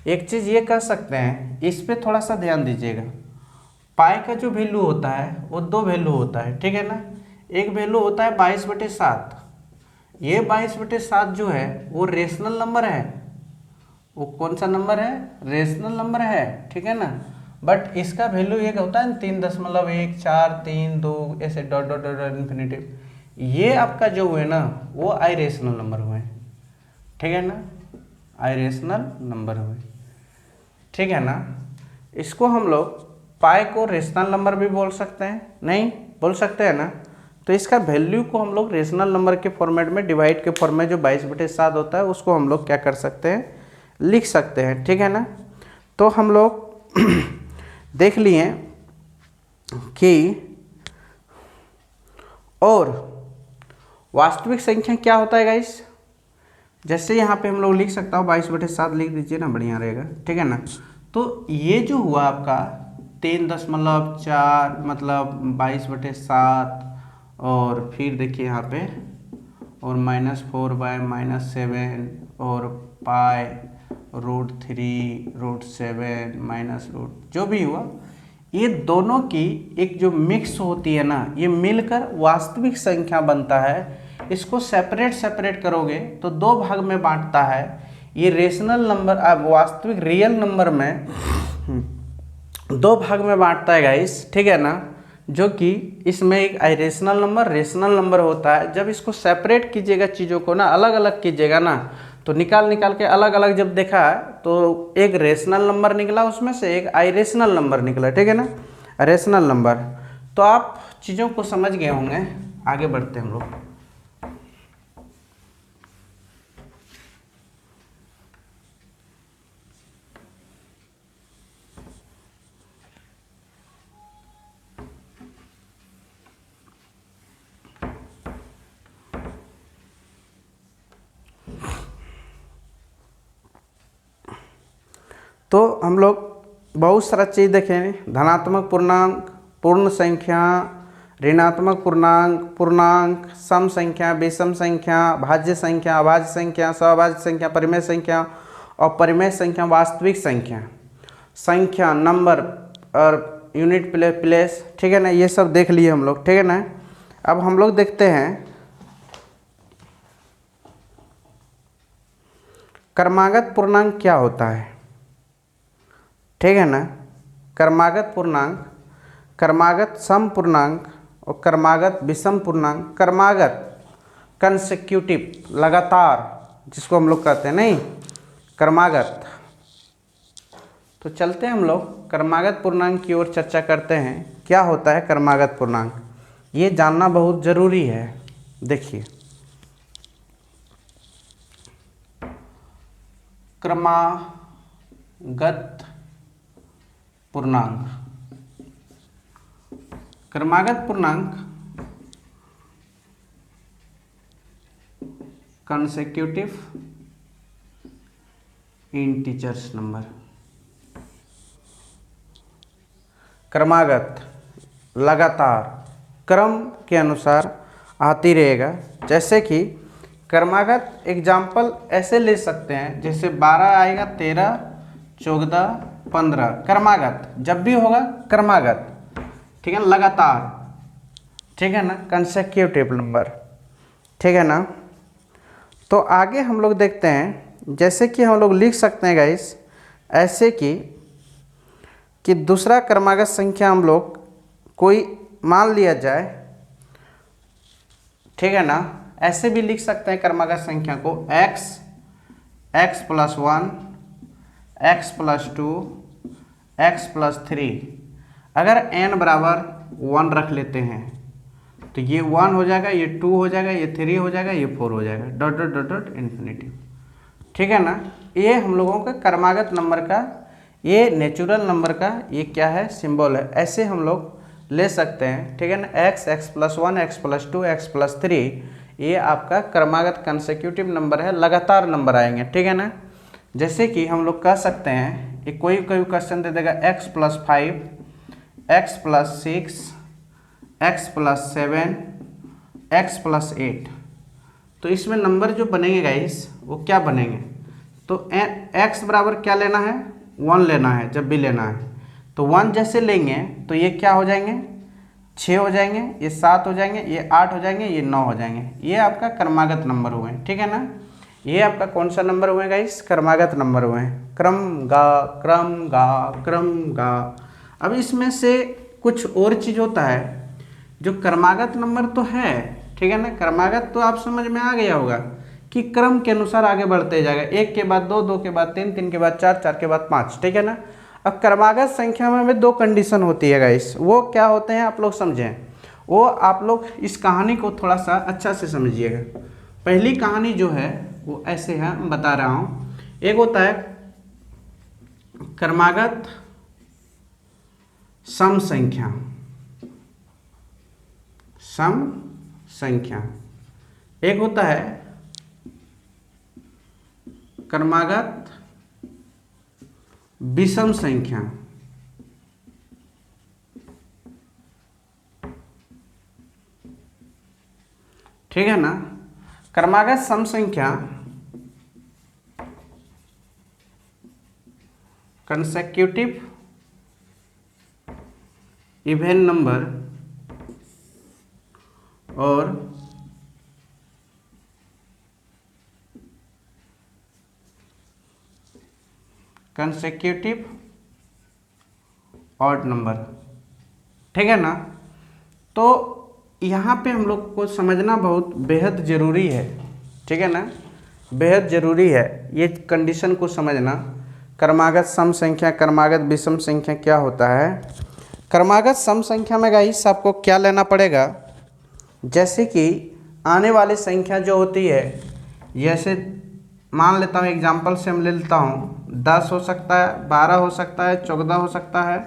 एक चीज़ ये कह सकते हैं, इस पे थोड़ा सा ध्यान दीजिएगा। पाई का जो वैल्यू होता है वो दो वैल्यू होता है, ठीक है ना। एक वैल्यू होता है 22/7। ये 22/7 जो है वो रेशनल नंबर है। वो कौन सा नंबर है, रेशनल नंबर है, ठीक है ना। बट इसका वैल्यू एक होता है 3.1 4 3 2 ऐसे डॉट डॉट डॉट इन्फिनिटिव। ये आपका जो हुए ना वो आइरेशनल नंबर हुए, ठीक है ना, आइरेशनल नंबर हुए, ठीक है ना। इसको हम लोग पाई को रेशनल नंबर भी बोल सकते हैं, नहीं बोल सकते हैं ना। तो इसका वैल्यू को हम लोग रेशनल नंबर के फॉर्मेट में डिवाइड के फॉर्म में जो 22/7 होता है उसको हम लोग क्या कर सकते हैं, लिख सकते हैं, ठीक है ना। तो हम लोग देख लिए कि और वास्तविक संख्या क्या होता है गाइस। जैसे यहाँ पे हम लोग लिख सकता हूँ 22/7 लिख दीजिए ना, बढ़िया रहेगा, ठीक है ना। तो ये जो हुआ आपका 3.4 मतलब 22/7 और फिर देखिए यहाँ पे और -4/-7 और पाई √3 √7 जो भी हुआ, ये दोनों की एक जो मिक्स होती है ना, ये मिलकर वास्तविक संख्या बनता है। इसको सेपरेट करोगे तो दो भाग में बांटता है। ये रेशनल नंबर अब वास्तविक रियल नंबर में दो भाग में बांटता है गाइस, ठीक है ना। जो कि इसमें एक आइरेशनल नंबर रेशनल नंबर होता है। जब इसको सेपरेट कीजिएगा, चीज़ों को ना अलग अलग कीजिएगा ना, तो निकाल के अलग अलग जब देखा तो एक रेशनल नंबर निकला, उसमें से एक आइरेशनल नंबर निकला, ठीक है ना, रेशनल नंबर। तो आप चीज़ों को समझ गए होंगे, आगे बढ़ते हैं हम लोग। तो हम लोग बहुत सारा चीज़ देखें, धनात्मक पूर्णांक, पूर्ण संख्या, ऋणात्मक पूर्णांक, पूर्णांक, सम संख्या, विषम संख्या, भाज्य संख्या, अभाज्य संख्या, सहभाज्य संख्या, परिमेय संख्या और परिमेय संख्या, वास्तविक संख्या, संख्या नंबर और यूनिट प्लेस, ठीक है ना। ये सब देख लिए हम लोग, ठीक है ना। अब हम लोग देखते हैं क्रमागत पूर्णांक क्या होता है, ठीक है ना। क्रमागत पूर्णांक, क्रमागत सम पूर्णांक और क्रमागत विषम पूर्णांक। क्रमागत कंसेक्यूटिव लगातार जिसको हम लोग कहते हैं, नहीं क्रमागत। तो चलते हैं हम लोग क्रमागत पूर्णांक की ओर चर्चा करते हैं। क्या होता है क्रमागत पूर्णांक, ये जानना बहुत जरूरी है। देखिए क्रमागत पूर्णांक, क्रमागत पूर्णांक कंसेक्यूटिव इंटीजर्स नंबर। क्रमागत लगातार क्रम के अनुसार आती रहेगा। जैसे कि क्रमागत एग्जाम्पल ऐसे ले सकते हैं, जैसे 12 आएगा, 13 14 15 क्रमागत जब भी होगा क्रमागत, ठीक है, लगातार, ठीक है ना, कंसेक्यूटिव नंबर, ठीक है ना। तो आगे हम लोग देखते हैं, जैसे कि हम लोग लिख सकते हैं गाइस ऐसे कि दूसरा क्रमागत संख्या हम लोग कोई मान लिया जाए, ठीक है ना। ऐसे भी लिख सकते हैं क्रमागत संख्या को x + 1 x + 2 x प्लस 3। अगर n बराबर 1 रख लेते हैं तो ये 1 हो जाएगा, ये 2 हो जाएगा, ये 3 हो जाएगा, ये 4 हो जाएगा, dot dot dot dot infinity. ठीक है ना। ये हम लोगों का क्रमागत नंबर का, ये नेचुरल नंबर का ये क्या है, सिंबल है। ऐसे हम लोग ले सकते हैं। ठीक है ना। x, x plus 1, x plus 2, x plus 3, ये आपका क्रमागत कंसेक्यूटिव नंबर है, लगातार नंबर आएंगे। ठीक है ना। जैसे कि हम लोग कह सकते हैं, ये कोई कोई क्वेश्चन दे देगा x plus 5, x plus 6, x plus 7, x plus 8। तो इसमें नंबर जो बनेंगे गाइस वो क्या बनेंगे, तो x बराबर क्या लेना है, 1 लेना है जब भी लेना है। तो 1 जैसे लेंगे तो ये क्या हो जाएंगे, 6 हो जाएंगे, ये 7 हो जाएंगे, ये 8 हो जाएंगे, ये 9 हो जाएंगे। ये आपका क्रमागत नंबर हुए। ठीक है ना। ये आपका कौन सा नंबर हुए गाइस, क्रमागत नंबर हुए हैं। क्रम गा क्रम गा क्रम गा। अब इसमें से कुछ और चीज होता है जो क्रमागत नंबर तो है। ठीक है ना। क्रमागत तो आप समझ में आ गया होगा कि क्रम के अनुसार आगे बढ़ते जाएगा, 1 के बाद 2, 2 के बाद 3, 3 के बाद 4, 4 के बाद 5। ठीक है ना। अब क्रमागत संख्या में हमें 2 कंडीशन होती है गाइस, वो क्या होते हैं आप लोग समझें। वो आप लोग इस कहानी को थोड़ा सा अच्छा से समझिएगा। पहली कहानी जो है वो ऐसे है, मैं बता रहा हूँ। एक होता है क्रमागत सम संख्या, सम संख्या। एक होता है क्रमागत विषम संख्या। ठीक है ना। क्रमागत सम संख्या कंसेक्यूटिव इवन नंबर और कंसेक्यूटिव ऑड नंबर। ठीक है ना। तो यहाँ पे हम लोग को समझना बहुत बेहद ज़रूरी है। ठीक है ना। बेहद ज़रूरी है ये कंडीशन को समझना। क्रमागत सम संख्या, क्रमागत विषम संख्या क्या होता है। क्रमागत सम संख्या में गाइस आपको क्या लेना पड़ेगा, जैसे कि आने वाली संख्या जो होती है, जैसे मान लेता हूँ एग्जाम्पल से हम ले लेता हूँ, 10 हो सकता है, 12 हो सकता है, 14 हो सकता है।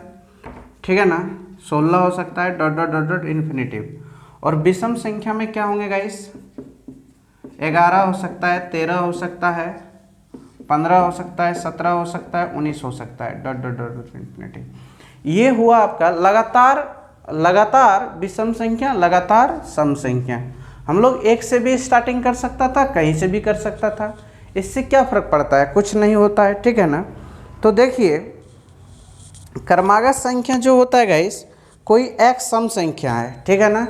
ठीक है ना। 16 हो सकता है, dot dot dot dot infinitive. और विषम संख्या में क्या होंगे गाइस, 11 हो सकता है, 13 हो सकता है, 15 हो सकता है, 17 हो सकता है, 19 हो सकता है, dot dot dot dot infinitive. ये हुआ आपका लगातार, लगातार विषम संख्या, लगातार सम संख्या। हम लोग एक से भी स्टार्टिंग कर सकता था, कहीं से भी कर सकता था। इससे क्या फर्क पड़ता है, कुछ नहीं होता है। ठीक है ना। तो देखिए क्रमागत संख्या जो होता है गाइस, कोई x सम संख्या है। ठीक है ना।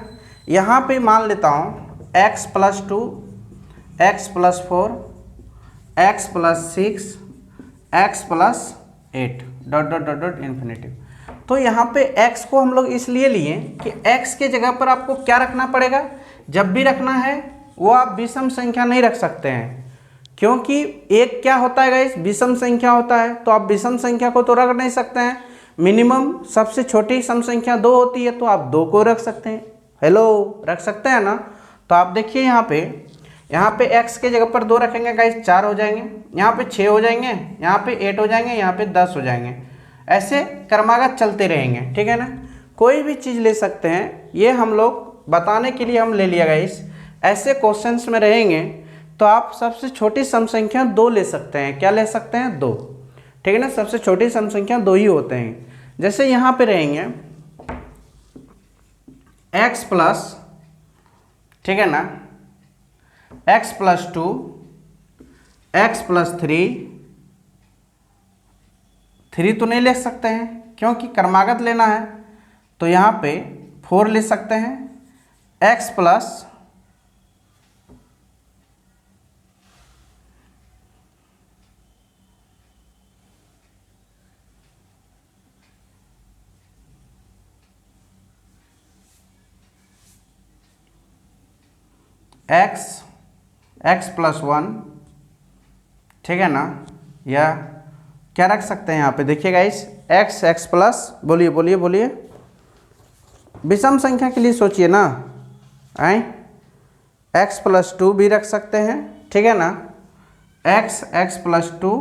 यहाँ पे मान लेता हूँ x plus 2, x plus 4, x plus 6, x plus 8, dot dot dot dot infinitive. तो यहाँ पे x को हम लोग इसलिए लिए कि x के जगह पर आपको क्या रखना पड़ेगा, जब भी रखना है वो आप विषम संख्या नहीं रख सकते हैं, क्योंकि एक क्या होता है गाइस, विषम संख्या होता है। तो आप विषम संख्या को तो रख नहीं सकते हैं। मिनिमम सबसे छोटी सम संख्या 2 होती है, तो आप 2 को रख सकते हैं। हेलो, रख सकते हैं ना। तो आप देखिए यहाँ पे x के जगह पर 2 रखेंगे गाइस, 4 हो जाएंगे, यहाँ पे 6 हो जाएंगे, यहाँ पे 8 हो जाएंगे, यहाँ पे 10 हो जाएंगे। ऐसे क्रमागत चलते रहेंगे। ठीक है ना। कोई भी चीज़ ले सकते हैं, ये हम लोग बताने के लिए हम ले लिया गाइस। ऐसे क्वेश्चंस में रहेंगे तो आप सबसे छोटी सम संख्या 2 ले सकते हैं। क्या ले सकते हैं, 2। ठीक है ना। सबसे छोटी सम संख्या 2 ही होते हैं। जैसे यहाँ पे रहेंगे x प्लस, ठीक है ना, x प्लस 2, x प्लस 3 तो नहीं ले सकते हैं क्योंकि क्रमागत लेना है। तो यहाँ पे 4 ले सकते हैं, x प्लस x प्लस 1। ठीक है ना। या क्या रख सकते हैं यहाँ पे, देखिए गाइस एक्स एक्स प्लस, बोलिए बोलिए बोलिए, विषम संख्या के लिए सोचिए ना, आई एक्स प्लस 2 भी रख सकते हैं, ठीक है ना, x x plus 2,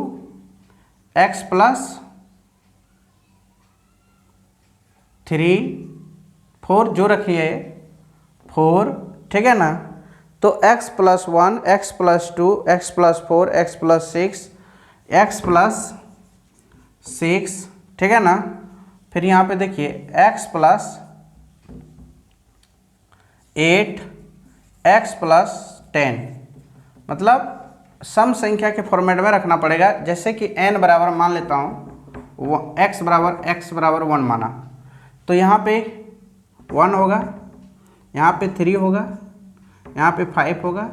x plus 3, 4 जो रखिए 4, ठीक है ना। तो x plus 1, x plus 2, x plus 4, x plus 6, x plus 6, ठीक है ना। फिर यहाँ पे देखिए x प्लस 8, x प्लस 10, मतलब सम संख्या के फॉर्मेट में रखना पड़ेगा। जैसे कि n बराबर मान लेता हूँ x बराबर 1 माना, तो यहाँ पे 1 होगा, यहाँ पे 3 होगा, यहाँ पे 5 होगा,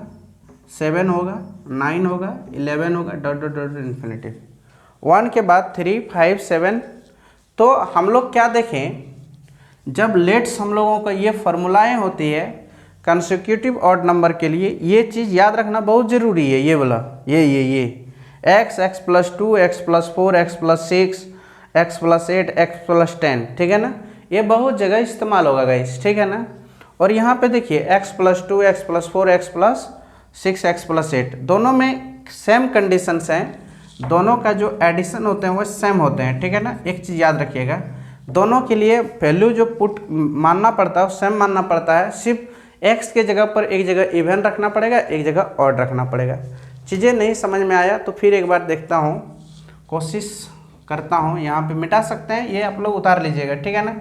7 होगा, 9 होगा, 11 होगा, डॉट डॉट डॉट इन्फिनिटिव। 1 के बाद 3, 5, 7। तो हम लोग क्या देखें, जब लेट्स हम लोगों का ये फॉर्मूलाएँ होती है कंसेक्यूटिव ऑड नंबर के लिए, ये चीज़ याद रखना बहुत ज़रूरी है। ये बोला ये x x plus 2, x plus 4, x plus 6, x plus 8, x plus 10, ठीक है ना। ये बहुत जगह इस्तेमाल होगा गाइस, ठीक है ना। और यहाँ पे देखिए x plus 2, x plus 4, x plus 6, x plus 8, दोनों में सेम कंडीशंस हैं, दोनों का जो एडिशन होते हैं वो सेम होते हैं, ठीक है ना। एक चीज़ याद रखिएगा, दोनों के लिए वैल्यू जो पुट मानना पड़ता है वो सेम मानना पड़ता है, सिर्फ x के जगह पर एक जगह इवन रखना पड़ेगा, एक जगह ऑड रखना पड़ेगा। चीज़ें नहीं समझ में आया तो फिर एक बार देखता हूँ, कोशिश करता हूँ, यहाँ पे मिटा सकते हैं, ये आप लोग उतार लीजिएगा, ठीक है ना।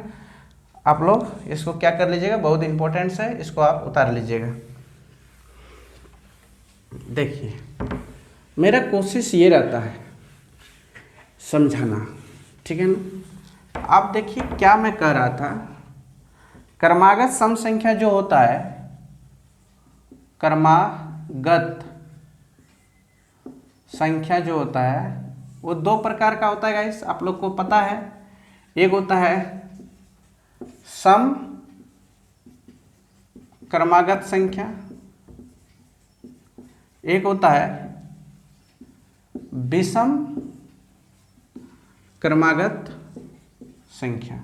आप लोग इसको क्या कर लीजिएगा, बहुत इंपॉर्टेंट है, इसको आप उतार लीजिएगा। देखिए मेरा कोशिश ये रहता है समझाना, ठीक है ना। आप देखिए क्या मैं कह रहा था, क्रमागत सम संख्या जो होता है, क्रमागत संख्या जो होता है वो 2 प्रकार का होता है गाइस, आप लोग को पता है। एक होता है सम क्रमागत संख्या, एक होता है विषम क्रमागत संख्या,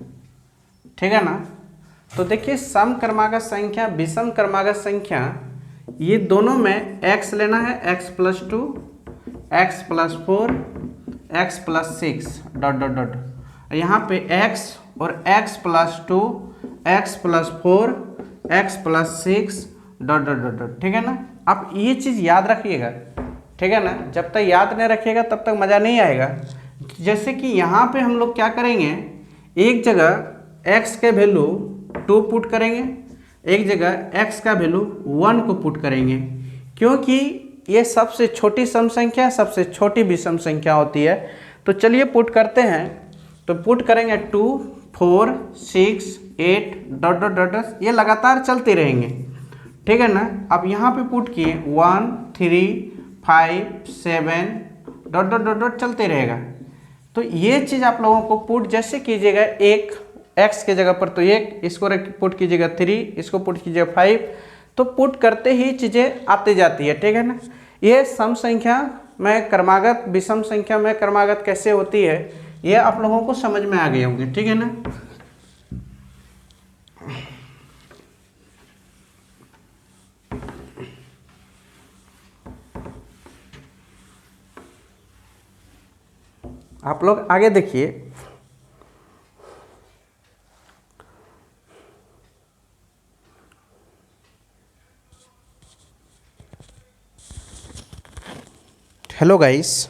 ठीक है ना। तो देखिए सम क्रमागत संख्या, विषम क्रमागत संख्या, ये दोनों में x लेना है, x plus 2, x plus 4, x plus 6, dot dot dot, यहाँ पे x और x plus 2, x plus 4, x plus 6, dot dot dot dot, ठीक है ना। आप ये चीज़ याद रखिएगा, ठीक है ना। जब तक याद नहीं रखिएगा तब तक मज़ा नहीं आएगा। जैसे कि यहाँ पे हम लोग क्या करेंगे, एक जगह x के वैल्यू 2 पुट करेंगे, एक जगह x का वैल्यू 1 को पुट करेंगे, क्योंकि ये सबसे छोटी सम संख्या, सबसे छोटी विषम संख्या होती है। तो चलिए पुट करते हैं, तो पुट करेंगे 2, 4, 6, 8, डॉट डॉट डॉट, ये लगातार चलते रहेंगे, ठीक है ना। अब यहाँ पे पुट किए 1, 3, 5, 7, डॉट डॉट डॉट डॉट चलते रहेगा। तो ये चीज़ आप लोगों को पुट जैसे कीजिएगा, एक x के जगह पर तो एक, इसको पुट कीजिएगा 3, इसको पुट कीजिएगा 5, तो पुट करते ही चीज़ें आती जाती है, ठीक है ना। ये सम संख्या में क्रमागत, विषम संख्या में क्रमागत कैसे होती है, ये आप लोगों को समझ में आ गए होंगे, ठीक है ना। आप लोग आगे देखिए, हेलो गाइस,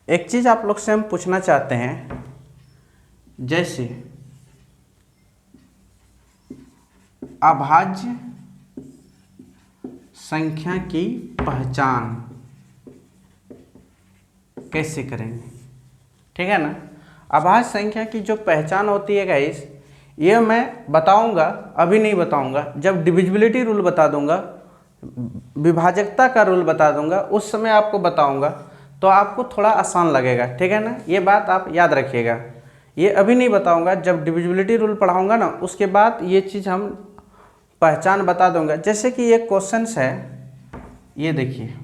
एक चीज़ आप लोग से हम पूछना चाहते हैं, जैसे अभाज्य संख्या की पहचान कैसे करेंगे, ठीक है ना। अभाज्य संख्या की जो पहचान होती है गाइस, ये मैं बताऊंगा, अभी नहीं बताऊंगा, जब डिविजिबिलिटी रूल बता दूंगा, विभाजकता का रूल बता दूंगा, उस समय आपको बताऊंगा, तो आपको थोड़ा आसान लगेगा, ठीक है ना। ये बात आप याद रखिएगा, ये अभी नहीं बताऊंगा, जब डिविजिबिलिटी रूल पढ़ाऊंगा ना, उसके बाद ये चीज़ हम पहचान बता दूंगा। जैसे कि ये क्वेश्चंस है, ये देखिए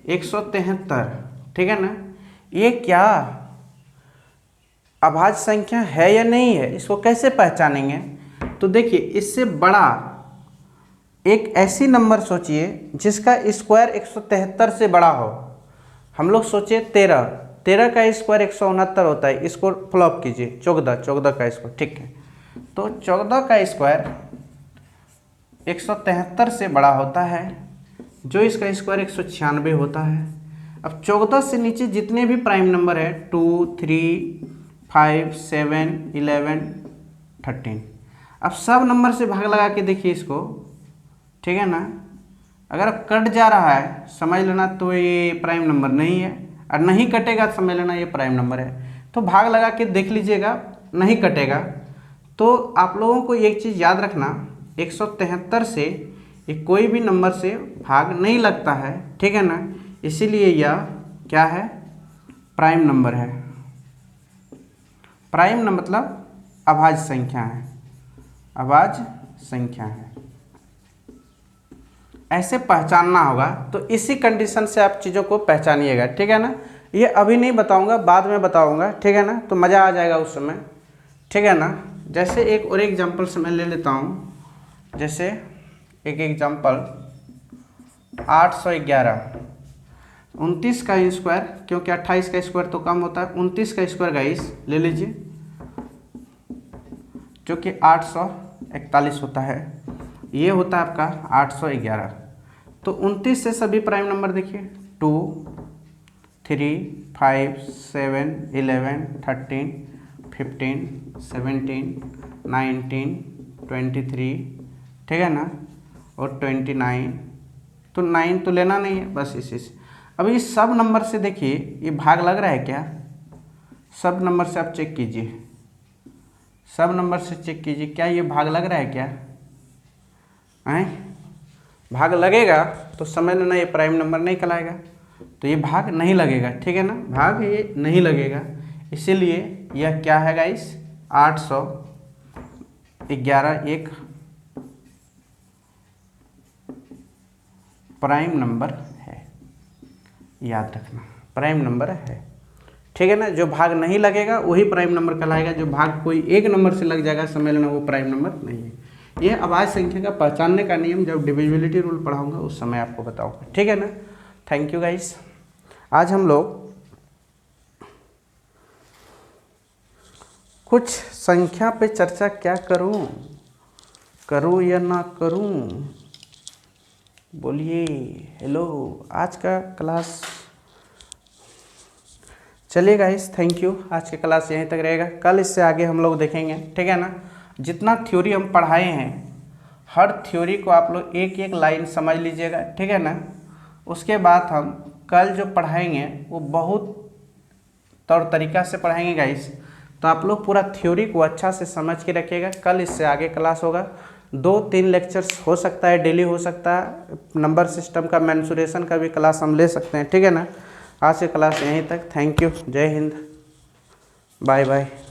173, ठीक है ना। ये क्या अभाज्य संख्या है या नहीं है, इसको कैसे पहचानेंगे? तो देखिए, इससे बड़ा एक ऐसी नंबर सोचिए जिसका स्क्वायर 173 से बड़ा हो। हम लोग सोचे 13 का स्क्वायर 169 होता है, इसको फ्लॉप कीजिए। 14 का स्क्वायर, ठीक है। तो 14 का स्क्वायर 173 से बड़ा होता है, जो इसका स्क्वायर 196 होता है। अब 14 से नीचे जितने भी प्राइम नंबर है 2, 3, 5, 7, 11, 13, अब सब नंबर से भाग लगा के देखिए इसको, ठीक है ना। अगर कट जा रहा है समझ लेना तो ये प्राइम नंबर नहीं है, और नहीं कटेगा समझ लेना ये प्राइम नंबर है। तो भाग लगा के देख लीजिएगा, नहीं कटेगा। तो आप लोगों को एक चीज़ याद रखना, 173 से ये कोई भी नंबर से भाग नहीं लगता है, ठीक है ना। इसीलिए यह क्या है, प्राइम नंबर है। प्राइम नंबर मतलब अभाज्य संख्या है, अभाज्य संख्या है। ऐसे पहचानना होगा। तो इसी कंडीशन से आप चीज़ों को पहचानिएगा, ठीक है ना। ये अभी नहीं बताऊंगा, बाद में बताऊंगा, ठीक है ना। तो मज़ा आ जाएगा उस समय, ठीक है ना। जैसे एक और एग्जांपल से मैं ले लेता हूँ। जैसे एक एग्जांपल 811, 29 का स्क्वायर, क्योंकि 28 का स्क्वायर तो कम होता है, 29 का स्क्वायर गाइस ले लीजिए, जो कि 841 होता है। ये होता है आपका 811। तो 29 से सभी प्राइम नंबर देखिए, 2, 3, 5, 7, 11, 13, 15, 17, 19, 23, ठीक है ना, और 29। तो 9 तो लेना नहीं है, बस इसी से। अब ये सब नंबर से देखिए ये भाग लग रहा है क्या? सब नंबर से आप चेक कीजिए, सब नंबर से चेक कीजिए, क्या ये भाग लग रहा है क्या? भाग लगेगा तो समझ लेना ये प्राइम नंबर नहीं कहलाएगा। तो ये भाग नहीं लगेगा, ठीक है ना, भाग ये नहीं लगेगा। इसीलिए यह क्या है गाइस, 811 एक प्राइम नंबर है, याद रखना, प्राइम नंबर है, ठीक है ना। जो भाग नहीं लगेगा वही प्राइम नंबर कहलाएगा, जो भाग कोई एक नंबर से लग जाएगा समझ लेना वो प्राइम नंबर नहीं है। यह अभाज्य संख्या का पहचानने का नियम जब डिविजिबिलिटी रूल पढ़ाऊंगा उस समय आपको बताऊंगा, ठीक है ना। Thank you guys. आज हम लोग कुछ संख्या पे चर्चा क्या करूं या ना करूं, बोलिए हेलो। आज का क्लास, चलिए गाइस, थैंक यू। आज की क्लास यहीं तक रहेगा, कल इससे आगे हम लोग देखेंगे, ठीक है ना। जितना थ्योरी हम पढ़ाए हैं हर थ्योरी को आप लोग एक एक लाइन समझ लीजिएगा, ठीक है ना। उसके बाद हम कल जो पढ़ाएंगे वो बहुत तौर तरीका से पढ़ाएंगे गाइस। तो आप लोग पूरा थ्योरी को अच्छा से समझ के रखिएगा। कल इससे आगे क्लास होगा, 2-3 लेक्चर्स हो सकता है, डेली हो सकता है। नंबर सिस्टम का, मेंसुरेशन का भी क्लास हम ले सकते हैं, ठीक है ना। आज की क्लास यहीं तक। थैंक यू, जय हिंद, बाय बाय।